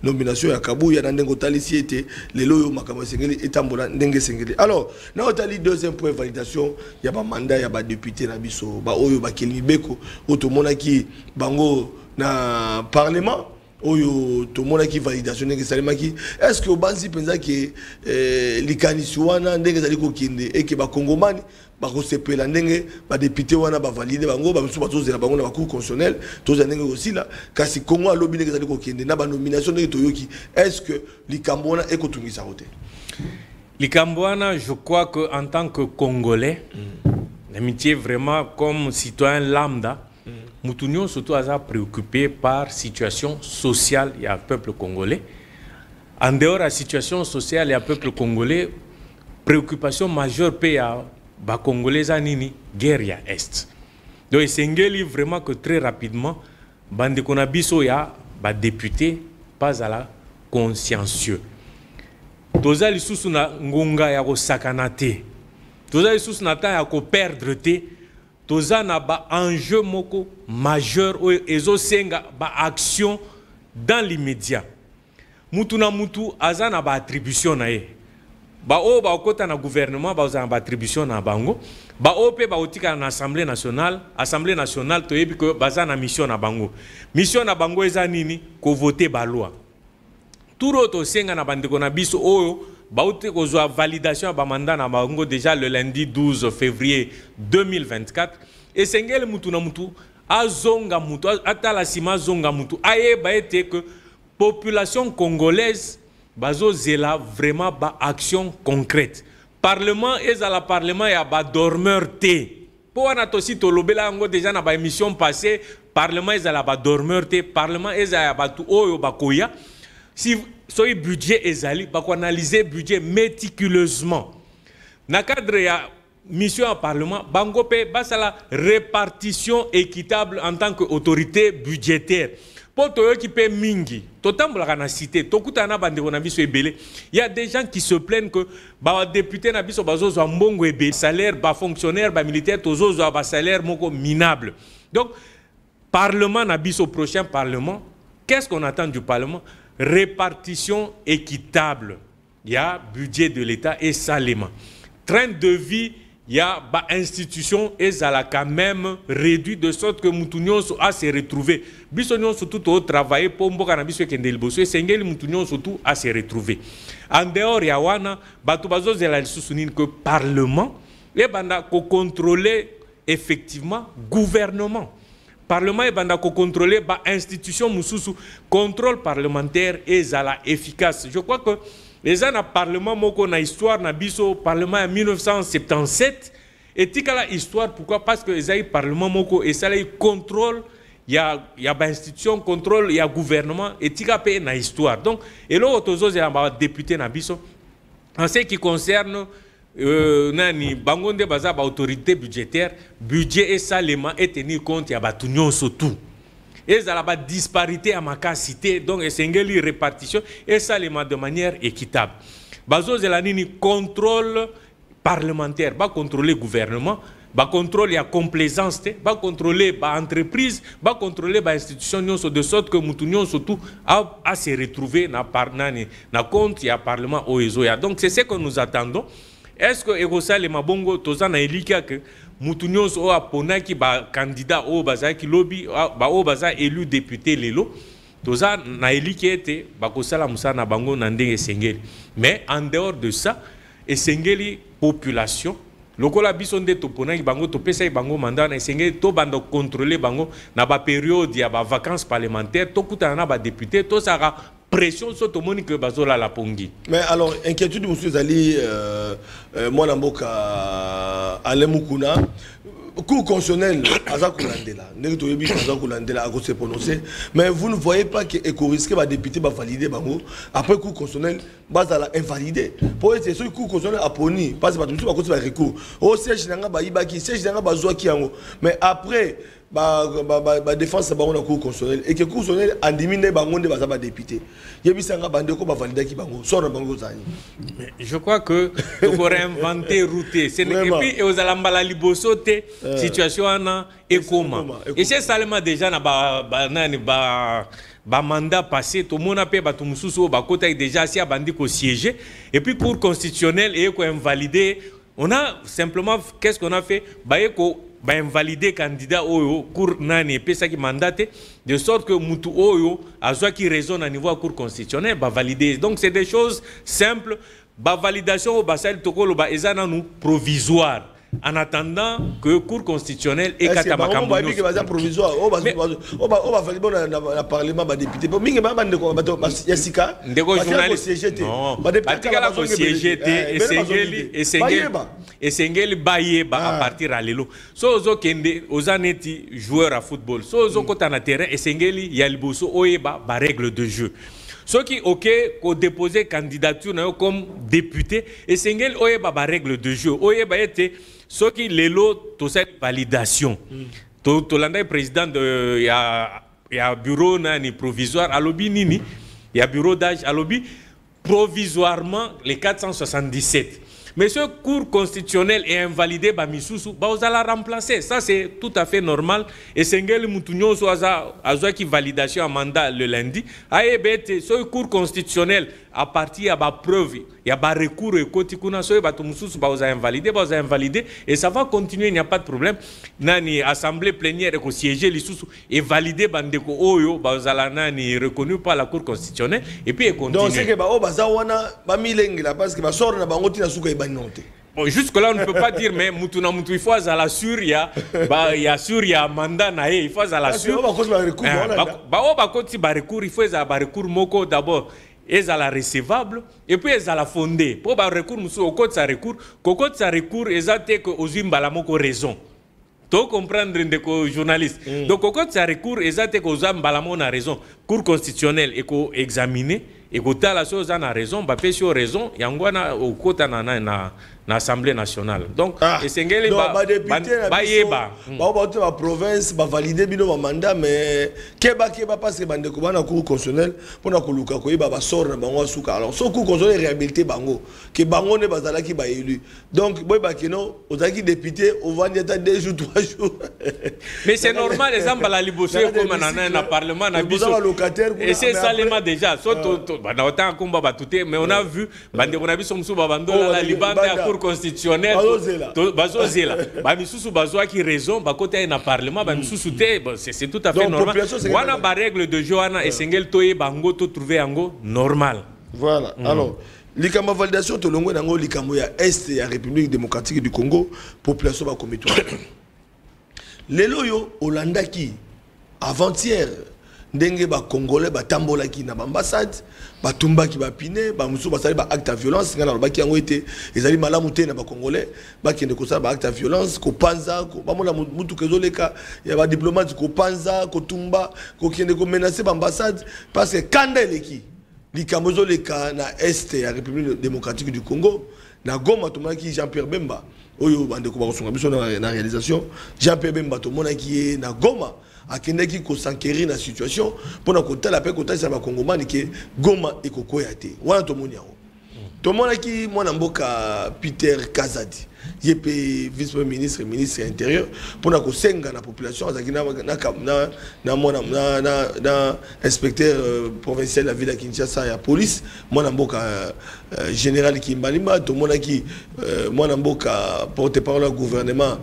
nomination, il y a Kabou, il y a Ndengo si était les loyaux Makamo Sengeli et Tambola Ndenge Sengeli. Alors, dans le deuxième point de validation, il y a un mandat, il y a un député, Nabiso, Oyo Bakeli Beko, Otomona qui Bango na Parlement. Oyo tout le monde qui validation est-ce que Obanzi pensa que likanisi wana ndenge zali ko kinde et que ba congomani ba ko sepela ndenge ba député wana ba valider bango ba musu bazo zela bango na ba cour constitutionnelle to ndenge aussi là kasi Congo alobi ndenge zali ko kinde na ba nomination ndenge toyoki est-ce que likambo wana ekotungisa rote likambo wana je crois que en tant que Congolais l'amitié vraiment comme citoyen lambda Moutounion surtout a préoccupé par la situation sociale du peuple congolais. En dehors de la situation sociale du peuple congolais, préoccupation majeure pour les Congolais anini guerre ya est. Donc c'est vraiment que très rapidement, bande konabiso ya ba député pas à la consciencieux. Toza li susu na ngonga ya ko sakanate. Toza li susu na ta ya ko perdre te. Toza na ba enjeu moko majeur ezo senga ba action dans l'immédiat. Mutu na mutu aza na ba attribution na ye. Ba o ba okota na gouvernement ba oza na ba attribution na bango. Ba ope ba otika na assemblée nationale to yebi ko baza na mission na bango. Mission na bango eza nini ko voter ba loi. Turo to senga na bandeko na biso oyo Baoute kozwa validation ba mandat na bango déjà le lundi 12 février 2024 et sengel mutu na mutu azonga mutu atala sima zonga mutu ayeba ete que population congolaise bazo zela vraiment ba action concrète. Parlement ezala parlement ya ba dormeur te. Po wana tosi tolobela ngo déjà na ba émission passée parlement ezala ba dormeur te, parlement ezala ba tu oyo bakoya. Si soy budget ezali ba ko analyser budget méticuleusement. Na cadre ya mission au Parlement, bango pe basala répartition équitable en tant qu'autorité budgétaire. Pour toi qui paie mingi, totambola na cité, tokutana bande na biso ebele. Il y a des gens qui se plaignent que ba député na biso bazo zo mbongo ebe salaire ba fonctionnaire ba militaire tozo zo ba salaire moko minable. Donc Parlement na biso prochain Parlement, qu'est-ce qu'on attend du Parlement? Répartition équitable. Il y a budget de l'État et salement. Train de vie, il y a une institution et ça a quand même réduit de sorte que Moutounion a se retrouvé. Bissonion surtout au travail pour Mboka Biso Kendelboso et Sengeli Moutounion surtout a se retrouvé. En dehors, il y a wana Batubazo Zela Sousounine que Parlement et banda ko contrôler effectivement gouvernement. Parlement et banda ko contrôler ba institution Moussoussou contrôle parlementaire et zala efficace. Je crois que les gens na parlement moko na histoire na biso parlement en 1977 et tikala histoire pourquoi parce que les parlement moko et ça les contrôle il y a ba institution contrôle il y a gouvernement et tika pe na histoire donc et là tozo ya ba député na biso en ce qui concerne nani bangonde baza ba autorité budgétaire budget et salement et tenir compte ya ba tunyon surtout. Et ça la disparité à ma cité, donc une répartition et ça de manière équitable. Bazo zelanini contrôle parlementaire, va contrôler le gouvernement, va contrôler la complaisance, va contrôler l'entreprise, va contrôler l'institution de sorte que Moutounion surtout a se retrouver dans na compte ya parlement oezoya. Donc c'est ce que nous attendons. Est-ce que Egosa le mabongo tozana elika que Moutounion o aponaki ba candidat o bazaki lobby ba o baza élu député lelo toza na eliki ete bakosala musana bango na ndenge esengeli mais en dehors de ça esengeli population lokola biso nde toponaki bango topesa bango mandat na esengeli to bando contrôler bango na ba période ya ba vacances parlementaires to kutana na ba député to saka pression sur tout le monde que bazola la pongi. Mais alors inquiétude monsieur Zali moi namboka Alain Mukuna cour constitutionnel azakulandela ndeko toyebi azakulandela a se prononcer mais vous ne voyez pas que éco-risque va député va valider bango après cour constitutionnel bazala invalider pour être ce cour constitutionnel a poni parce que batumisi ba côté ba recours au siège nanga ba yibaki siège nanga bazwa ki yango mais après ba défense bango na cour constitutionnel et que cour constitutionnel andimine bango nde bazaba député yebisanga bandeko ba validaki bango sort bango zani. Je crois que pour réinventer router c'est et puis aux alambala liboso te situation ana et comment et c'est seulement déjà na ba mandat passé tout monde a pe ba tumususu ba kota déjà si abandi ko siéger et puis cour constitutionnelle et ko invalider on a simplement qu'est-ce qu'on a fait ba invalider candidat oyo cour nani pesa ki mandaté de sorte que mutu oyo azwa qui raisonne à niveau cour constitutionnelle ba valider donc c'est des choses simples ba validation au basal tokolo ba ezana nous provisoire en attendant que le cour constitutionnel et Katamakambo provisoire au va valider le parlement ba député pour mingi ba yasika ndeko journaliste non batika la société et sengeli baye ba à partir à lelo so ozo kende ozaneti joueur à football so ozo kota na terrain et sengeli ya liboso oyeba ba règle de jeu. Ceux qui ont déposé candidature comme député, et Sengel oyeba ba règle de jeu, oyeba été ceux qui l'élo toute cette validation. To landa président de ya bureau nani provisoire à lobby nini, ya bureau d'âge à lobby provisoirement les 477. Mais ce cours constitutionnel est invalidé par Missoussou, bah vous allez remplacer. Ça c'est tout à fait normal. Et Sengel Moutounion soit qui validation à mandat le lundi. Aïe ce cours constitutionnel à partir de la preuve, il y a un recours et kotikuna so ba tumususu ba vous invalidé et ça va continuer, il n'y a pas de problème. Nani assemblée plénière ko siéger les sous et valider bandeko oyo ba zala nani reconnu par la cour constitutionnelle et puis et continue. Donc c'est que ba o baza wana ba milengela parce que ba sort na bango tina suka ibanonte. Jusque-là, on ne peut pas dire, mais Moutuna Moutou, il faut à la sûre, il y a sûr, il y a mandat, il faut à la sûre. Il faut à recours moko d'abord. Ils à la recevable et puis ils à la fondée. Pour le recours, monsieur, au code de recours, ils ont raison. Tu comprendre des journalistes. Donc, au code de recours, ils ont raison. Cour constitutionnelle, et qu'on examine, et qu'on a la chose en raison, bah fait sur raison, il y a un au côté na l'Assemblée nationale. Donc, et c'est ngeli ba province ba valider bino mandat mais keba parce que bande ko na cour constitutionnelle pour na koluka ko ba sort na bango suka. Alors, so cour constitutionnelle réhabilité bango que bango ne bazala ki ba élu. Donc, boy ba kino ozaki député au vendredi 2 jours 3 jours. Mais c'est normal les gens la liboser comme na parlement na biso. Et c'est ça les déjà. Mais on a vu bande on a vu son babando la libanda à cour constitutionnelle bazozela ba misusu bazwa qui raison ba côté na parlement ba misusu té c'est tout à fait normal. Wana ba règle de jeu wana esengel toye bango to trouver ango normal. Voilà. Alors likama validation to longo nango likamo ya est ya République démocratique du Congo population ba commettre. Lelo yo olandaki avant-hier ndenge ba congolais ba tambola ki na ambassade ba tumba ki ba pine ba musu ba sali ba acte de violence ngana ba ki yango été ezali malamu te na ba congolais ba kende ko sala ba acte de violence ko panza ko ba mona mutu kezoleka ya ba diplomate ko panza ko tumba ko kende ko menacer ba ambassade parce que kanda eleki likamozo leka na est ya République démocratique du Congo na Goma to maki Jean-Pierre Bemba oyo bande ko ba songa biso na réalisation Jean-Pierre Bemba to mona ki na Goma akendaki ko s'enquérir na situation pour na kota la paix kota sa ba Congomani ke Goma e kokoya te wana to moni yango to mona ki mwana mboka Peter Kazadi yepe vice-premier ministre ministre intérieur pour na ko senga na population azaki na mwana na inspecteur provincial de la ville de Kinshasa ya police mwana mboka général Kimbalimba to mona ki mwana mboka porte-parole du gouvernement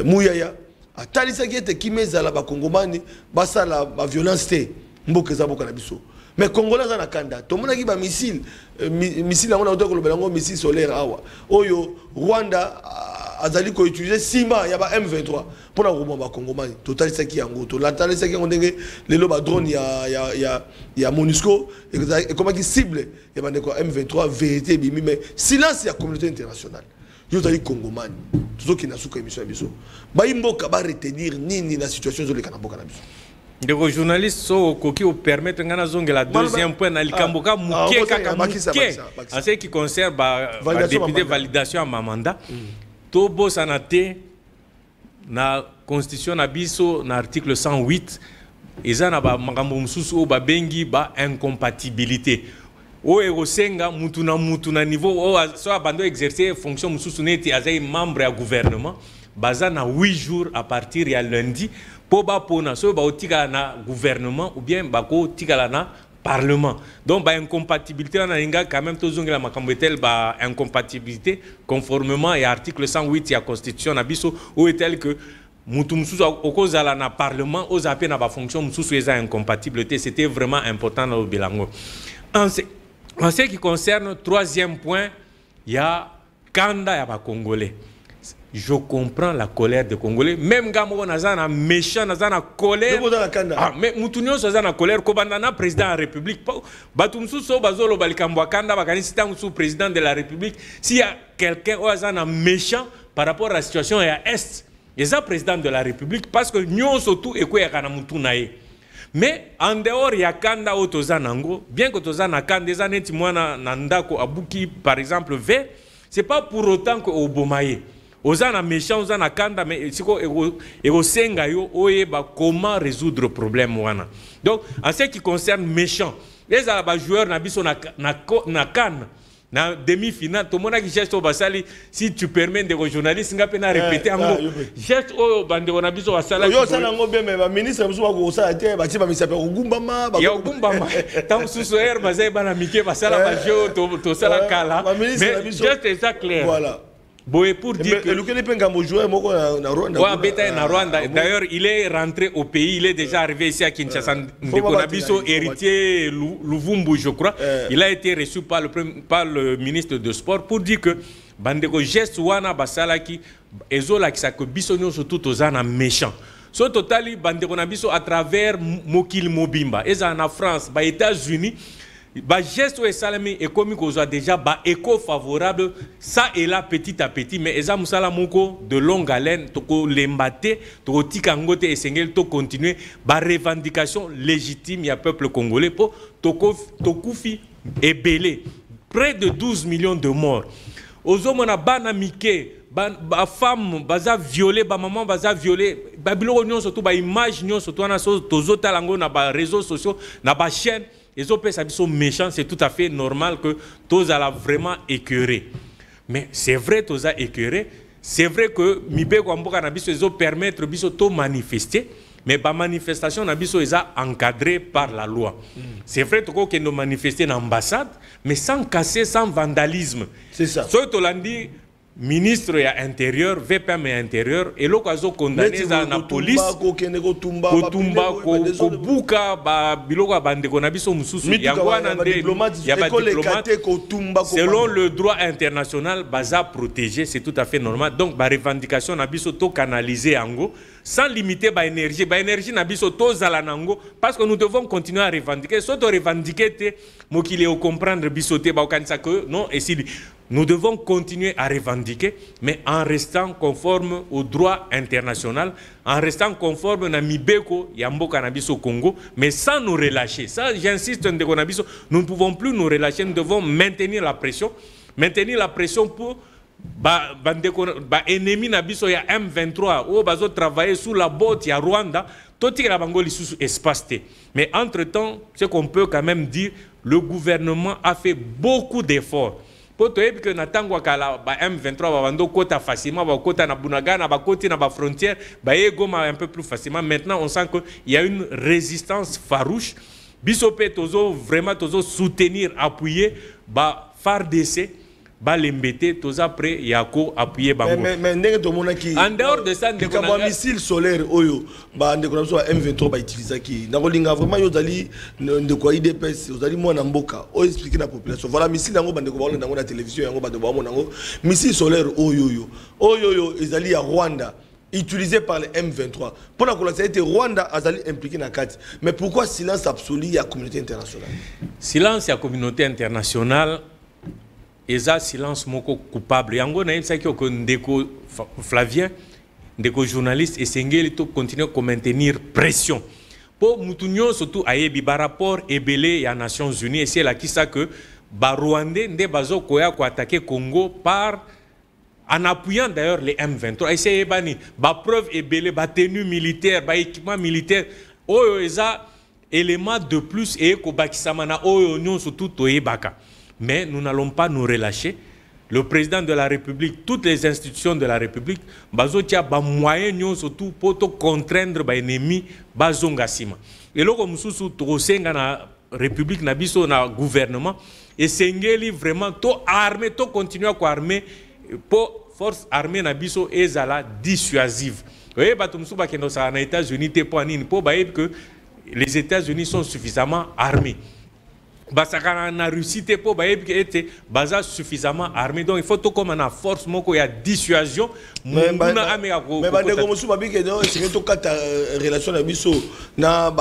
Mouyaya atalisaki ete kimezala bakongomani basala ba violence te mboka eza boka na biso mais congolais na kanda tomonaki ba missile yango na otoko lobela ngo missile solaire awa oyo Rwanda azali ko utiliser ciment ya ba M23 pour na robomba bakongomani totalisaki yango to latalisaki yango ndenge lelo ba drone ya MONUSCO et comment qui cible ya ba ndeko M23 vérité bimi mais silence ya communauté internationale. Yo tali Congomani tout qui na suka émission biso ba imboka ba retenir nini na situation zo le kana boka na biso ndeko journaliste so koki o permettre ngana zonge la deuxième point na likamboka muke kaka muke en ce qui concerne ba député validation à mandat to bosa na te na constitution na biso na article 108 eza na ba makambo mususu o ba bengi ba incompatibilité o erosenga mutu na niveau o so abando exercer fonction mususu neti azai membre ya gouvernement baza na 8 jours à partir ya lundi po ba pona so ba otika na gouvernement ou bien ba ko tika na parlement donc ba incompatibilité na inga quand même tozongi la makambo etel ba incompatibilité conformément à article 108 ya constitution na biso o etel que mutu mususu okozala na parlement ozape na ba fonction mususu eza incompatibilité c'était vraiment important na bilango. En ce qui concerne le troisième point, il y a Kanda et les Congolais. Je comprends la colère des Congolais. Même Gamo Nazana méchant, Nazana colère. Mais Moutounio Nazana colère. Kobandana président de la République. Batumsu so bazolo balikambo Kanda bakanisi sous président de la République. S'il y a quelqu'un Nazana méchant par rapport à la situation à Est, il y a président de la République parce que nous surtout et quoi yakana Moutunaye. Mais en dehors il y a Kanda au Tozanango, bien que Tozana Kanda des années Timwana Nandako Abuki par exemple V, c'est pas pour autant que Obomaye. Ozana méchant, Ozana Kanda, mais c'est quoi et Senga yo oyeba comment résoudre le problème wana. Donc en ce qui concerne méchant, les joueurs n'abisso na Cannes. Na demi-finale, tout le monde qui geste au basali, si tu permets des journalistes, on peut répéter en gros. Geste au bande on a besoin de basali. Yo ça n'ango bien mais ministre vous va go ça été bâti ba mi s'appelle Ogumbama. Ya Ogumbama. Tant sous air basé bana mike basala bajo to sala kala. Mais geste est ça clair. Voilà. Boé pour dire que le penga mo joueur moko na Rwanda. Ouais, beta na Rwanda. D'ailleurs, il est rentré au pays, il est déjà arrivé ici à Kinshasa. Ndekonabiso héritier Luvumbu, je crois. Il a été reçu par le ministre de Sport pour dire que bandeko geste wana basalaki ezolakisa que biso nyonso tout toza na méchant. So totali bandeko na biso à travers mokili mobimba eza na France ba États-Unis ba geste et salami et comme kozwa déjà ba écho favorable ça et là petit à petit mais eza musala moko de longue haleine toko lembate toko tika ngote esengel to continuer ba revendication légitime ya peuple congolais pour tokufi ebele près de 12 millions de morts ozomona bana mike ba femme baza violé ba maman baza violé ba biloko nyonso to ba image nyonso to na so tozota lango na ba réseaux sociaux na ba chaîne les OPS sont méchants, c'est tout à fait normal que tous allons vraiment écœurer. Mais c'est vrai tous à écœurer, c'est vrai que Mibé Kwamboka Nabiso ils ont permettre biso to manifester, mais la manifestation Nabiso ils ont encadré par la loi. C'est vrai que nous manifester dans l'ambassade, mais sans casser, sans vandalisme. C'est ça. So to landi ministre ya intérieur, VPM ya intérieur, et l'occasion condamné à la police, kotumba, kobuka, biloko bandeko na biso mususu, yangwana nde, ya ba diplomate, selon le droit international, baza protégé, c'est tout à fait normal. Donc, ba revendication na biso to canaliser yango, sans limiter ba énergie na biso to zala nango, parce que nous devons continuer à revendiquer. Soit to revendiquer te, mokile au comprendre biso te, ba okanisa que non, et si nous devons continuer à revendiquer, mais en restant conforme au droit international, en restant conforme à Mibeko, Yambo Cannabis au Congo, mais sans nous relâcher. Ça, j'insiste, nous ne pouvons plus nous relâcher, nous devons maintenir la pression pour ennemi Nabiso, il y a M23, où bazo travailler sous la botte, il y a Rwanda, tout est la Bangoli sous espace. Mais entre-temps, ce qu'on peut quand même dire, le gouvernement a fait beaucoup d'efforts. Pour que M23 va kota facilement, va kota na Bunagana, va kota na ba frontière, va Goma un peu plus facilement. Maintenant, on sent qu'il y a une résistance farouche. Bisopé tozo vraiment tozo soutenir, appuyer, ba FARDC, ba l'embêter, toza prêt yako appuyer bango. Mais en dehors de ça, un missile solaire oyo, ba M23 ba utiliser qui. Na kolinga vraiment yo dali de quoi IDPS, yo dali mo na mboka, o expliquer la population. Voilà missile nango bande ko ba nango na télévision yango ba de ba mo nango. Missile solaire oyo ezali ya Rwanda. Utilisé par les M23. Pour la collectivité, Rwanda a impliqué dans la carte. Mais pourquoi silence absolu à la communauté internationale? Silence à la communauté internationale, et ça, silence moko coupable. Yango na yemsa ki ndeko Flavien, ndeko journaliste, et sengeli to continuer à maintenir pression. Pour Moutounio, surtout ayebi ba rapport ebele ya Nations Unies, et c'est là qui ça que ba Rwandais nde bazo koya ko attaquer Congo par en appuyant d'ailleurs les M23. Essayez bani, ba preuve ebele, ba tenue militaire, ba équipement militaire, oyo eza élément de plus et ko bakisamana oyo nyon surtout toyebaka. Mais nous n'allons pas nous relâcher. Le président de la République, toutes les institutions de la République, bazo tia ba moyen nyon surtout pour to contraindre ba ennemi bazongasima. Et loko mususu to senga na République na biso na gouvernement et sengeli vraiment to armé, to continuer à armer pour force armée na biso ezala dissuasive. Oui, batumsuba kendo sa na États-Unis te poanine pour que les États-Unis sont suffisamment armés. Basaka na Russie te pour que était baza suffisamment armé. Donc il faut tout comme na force moko ya dissuasion. Mais bandeko musuba bike do c'est to kata relation na biso na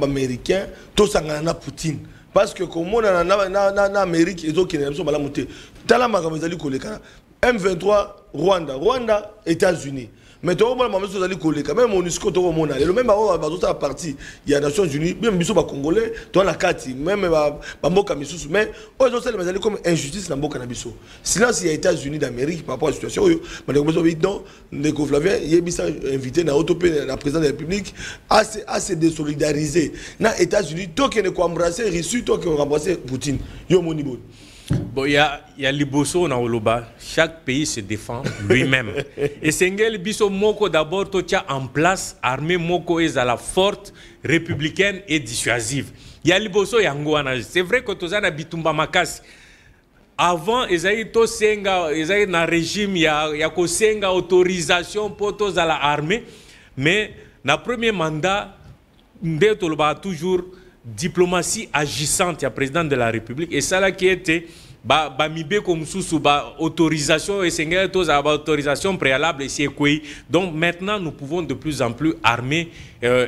américain to sangana na Poutine. Parce que comme on a na Amérique et donc qui ne sont pas la montée. Tala makamazali koleka M23 Rwanda États-Unis. Mais tu vois maman zali koleka même MONUSCO to mona le même ba parti il y a Nations Unies même biso ba congolais to la kati même ba mboka misusu mais ozo sala mazali comme injustice na mboka na biso. Silence il y a États-Unis d'Amérique par rapport à la situation yo mais comme ça non Ndeko Flavien yebisa invité na autopé la président de la République à se désolidariser na États-Unis to que ne ko embrasser Russie to que rembrasser Poutine yo moni bon. Bon, il y a Liboso na Oloba. Chaque pays se défend lui-même. Et Sengel Biso Moko d'abord totia en place armée Moko est à la forte républicaine et dissuasive. Il y a Liboso Yangoana. C'est vrai que tozana bitumba makasi. Avant Ezaï to senga Ezaï na régime il y a ko senga autorisation pour tous à la armée mais na premier mandat Ndé Toloba toujours diplomatie agissante, il y a président de la République, et ça là qui était ba mibe comme sous ba autorisation et sengel tous ba autorisation préalable c'est quoi. Donc maintenant nous pouvons de plus en plus armer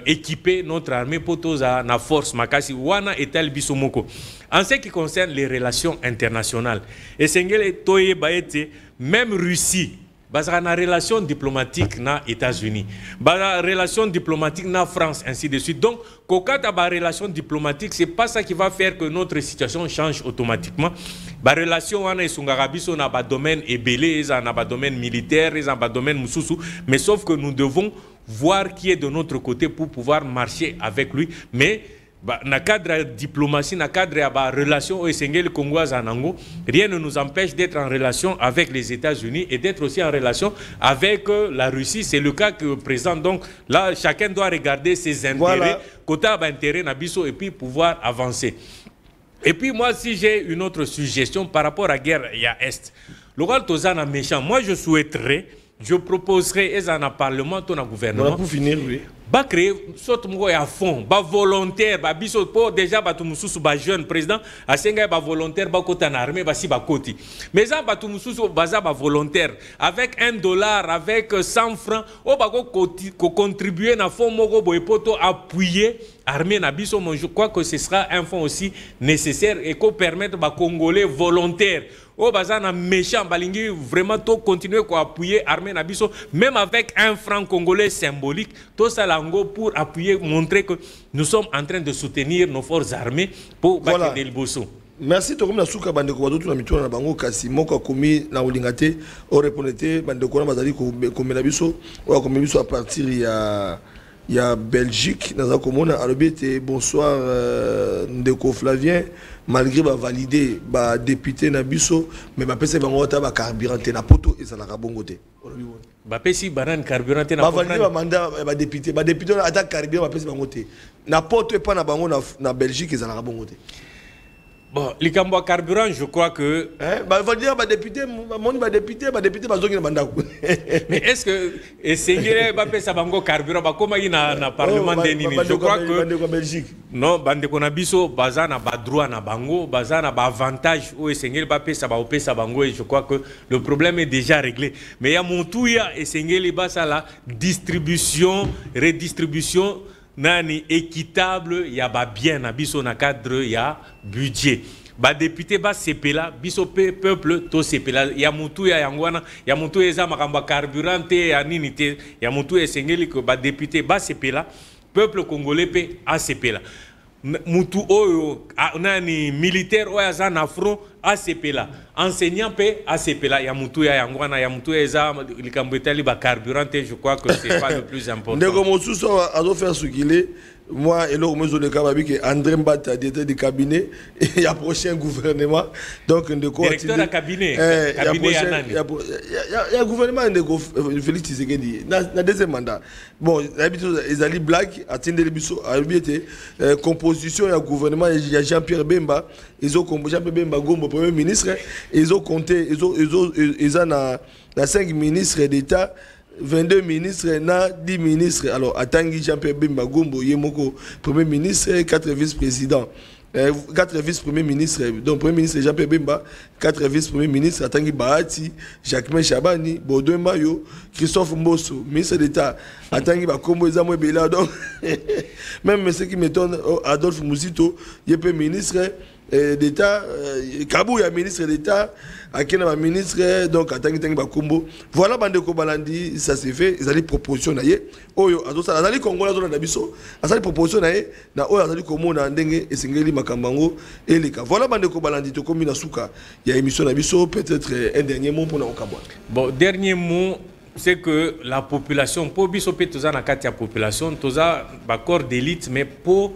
équiper notre armée pour tous na force makasi wana etal bisomoko. En ce qui concerne les relations internationales et sengel toye ba ete même Russie basera na relation diplomatique na États-Unis, basera relation diplomatique na France, ainsi de suite. Donc, quand tu as relation diplomatique, c'est pas ça qui va faire que notre situation change automatiquement. La relation on est na ba domaine ébélé, na ba domaine militaire, na ba domaine mususu, mais sauf que nous devons voir qui est de notre côté pour pouvoir marcher avec lui, mais dans le cadre de diplomatie, dans le cadre de la relation Congo, rien ne nous empêche d'être en relation avec les États-Unis et d'être aussi en relation avec la Russie. C'est le cas que présente. Donc là, chacun doit regarder ses intérêts, côté intérêt Nabiso, et puis pouvoir avancer. Et puis moi, si j'ai une autre suggestion par rapport à la guerre Est, local Tozana méchant, moi je souhaiterais, je proposerais, et dans le Parlement, dans le gouvernement, pour finir, oui. Ba créer sorte à fond, ba volontaire, ba biso pour déjà ba tumususu ba jeune président, a senga ba volontaire ba kota na armée ba si ba koti. Mais ça ba tumususu baza ba volontaire avec $1, avec 100 francs, o ba ko contribuer na fond moko boy poto appuyer armée na biso. Je crois que ce sera un fonds aussi nécessaire et qu'on permettre ba Congolais volontaires. Oh bazana méchant balingi vraiment tout continuer à appuyer armée nabiso même avec un franc congolais symbolique tout ça lango pour appuyer montrer que nous sommes en train de soutenir nos forces armées pour battre des bosso. Merci to comme na suka bande ko bato na mitona na bango kasi moko komi na olingate o répondete bande ko na bazali ko komela biso o komela biso à partir ya Belgique dans un commune alobi bonsoir ndeko Flavien malgré ba validé ba député na biso mais ba pese bango ta ba carburant na poto et ça la bongo te ba pesi banan carburant na ba validé ba mandat ba député na attaque carburant ba pese bango te na poto et pas na bango na Belgique et ça la bongo te. Bon, les carburant, je crois que. Bah, il va dire, député, député, mais est-ce que essayer de faire bango carburant, comment il y a un parlement de Nini? Je crois que. Non, bande konabiso, bazana ba droit na bango, bazana ba avantage, ou essayer de faire ça bango, et je crois que le problème est déjà réglé. Mais il y a mon tout, il y a essayer de faire la distribution, redistribution. Nani équitable, il y a bien biso na cadre, il y a budget. Ba député ba sepela biso peuple to sepela ya mutu ya yangwana ya mutu eza makamba carburante ya nini te ya mutu esengeli ko ba député ba sepela peuple congolais pe a sepela mutu oyo nani militaire oyo aza na front a sepela enseignant pe a sepela ya mutu ya yangwana ya mutu eza likambo etali ba carburante. Je crois que c'est pas le plus important. Ndeko mosusu azo faire ce qu'il est. Moi, et là, je suis que André Mbata, directeur du cabinet, il y a prochain gouvernement. Donc, directeur du cabinet. Il y a un gouvernement de Félix Tshisekedi. Dans le deuxième mandat. Bon, ils allaient blague, atteindre les bisous, composition, il y a gouvernement, il y a Jean-Pierre Bemba. Ils ont composé Jean-Pierre Bemba, Gombo, premier ministre. Ils ont compté, ils ont 5 ministres d'État. 22 ministres, 10 ministres. Alors, Atangi Jean-Pierre Bemba Gombo, Yemoko, premier ministre, 4 vice-présidents. 4 vice-premiers ministres. Donc, premier ministre Jean-Pierre Bemba, 4 vice-premiers ministres, Atangi Bahati, Jacquemain Chabani, Baudouin Mayo, Christophe Mbosso, ministre d'État, Atangi Bakombo Ezamwe Bela. Donc, même ce qui m'étonne, Adolphe Mouzito, Yepé ministre d'État, Kabouya ministre d'État, Akena ministre, donc Atangi Tangi Bakombo. Voilà, Bandeko Balandi, ça s'est fait, ils allaient proposition naïe. Oyo, azali Congo la zone d'Abisso, azali proposition naïe, na oyo azali Komo na ndenge et singeli makambango et les cas. Voilà, Bandeko Balandi, to komi na suka. Il y a émission d'Abisso, peut-être un dernier mot pour na Okabwa. Bon, dernier mot. C'est que la population, pour bisoper tous na katia population, tous ba corps d'élite, mais pour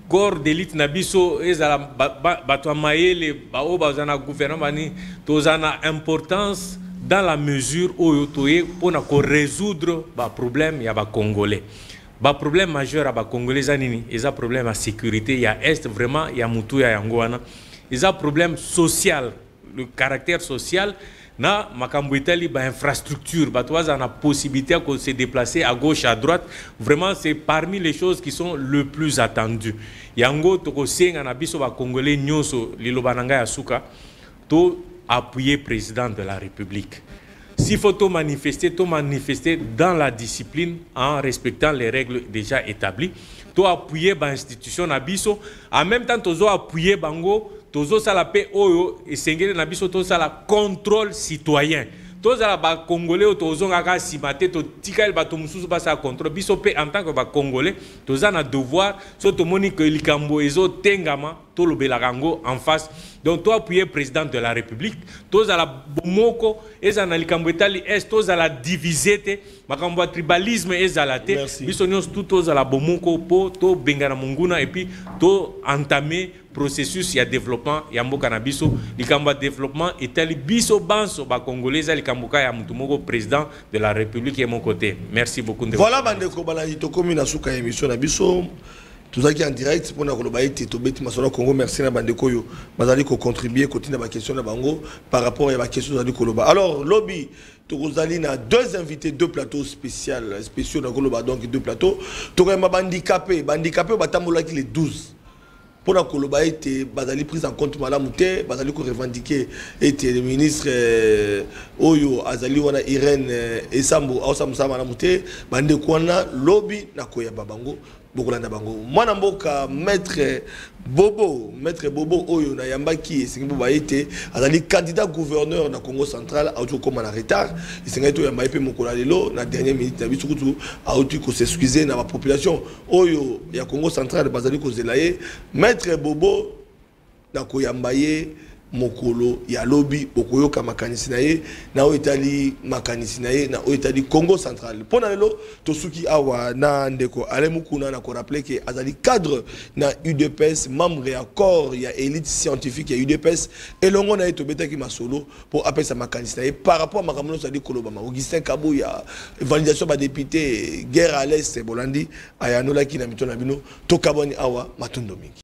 corps d'élite na biso ezala batwa maele ba o bazana gouvernement ni tous na importance dans la mesure où toye pour na ko résoudre ba problème ya ba congolais. Ba problème majeur à ba congolais zanini, eza problème à sécurité, ya est vraiment ya mutu ya yangoana. Eza problème social, le caractère social. Na makambo itali ba infrastructure batwaza na possibilité de se déplacer à gauche à droite. Vraiment c'est parmi les choses qui sont le plus attendues. Yango toko senga na biso ba congolais nyonso lilobananga ya suka to appuyer président de la République. S'il faut tout manifester dans la discipline en respectant les règles déjà établies. To appuyer l'institution nabiso, en même temps tozo appuyer bango, tozo sala pe oyo et sengele nabiso to sala contrôle citoyen. Tous les Congolais, tous les Simate, tous les Batomoussous, contrôle. Biso pe en tant que Congolais, tous les devoir, surtout Monique Likambo, Ezo Tengama, tout le Belarango en face. Donc, toi, appuyer président de la République, tous les Bomoko, Eza na Likambo Etali Est, tous les divisete, Makambo tribalisme Ezalate, Biso nyos tous les Bomoko, po, to Bengana Munguna, et puis, to entamer processus ya développement ya mboka na biso likambo développement etali biso banso ba congolais likamboka ya mutu moko président de la République et mon côté. Merci beaucoup. Voilà bandeko balandi to komi na suka émission na biso tozaki en direct pour na koloba ete to beti masolo Congo. Merci na bandeko yo bazali ko contribuer côté na ba question na bango par rapport à ba question zali koloba. Alors lobby Tokozali na deux invités, deux plateaux spéciaux na koloba, donc deux plateaux to ma handicapé batambola ki les 12 pour la Koloba était bazali prise en compte madame Mouté, bazali ko revendiquer était le ministre Oyo Azali wana Irène Esambo Aosamsa madame Mouté bande kwana lobby na koya babango bokolanda bango mwana mboka maître Bobo Oyo na yambaki esingi ba été azali candidat gouverneur na Congo central auto comme en retard esingi to yamba pe mokola lelo na dernière minute na biso kutu auto ko s'excuser na la population Oyo ya Congo central bazali ko zelaye maître Bobo na koyambaye mokolo ya lobby bokoyoka makanisi na ye na oitali makanisi na ye na oitali Congo central pona lelo tosuki awa na ndeko alemukuna na ko rappeler que azali cadre na UDPS membre ya corps ya élite scientifique ya UDPS elongo na eto betaki masolo pour appeler sa makanisi na ye par rapport à makamono sadi kolobama Augustin Kabuya validation ba député guerre à l'est bolandi ayanola ki na mitona bino to kaboni awa matondo mingi.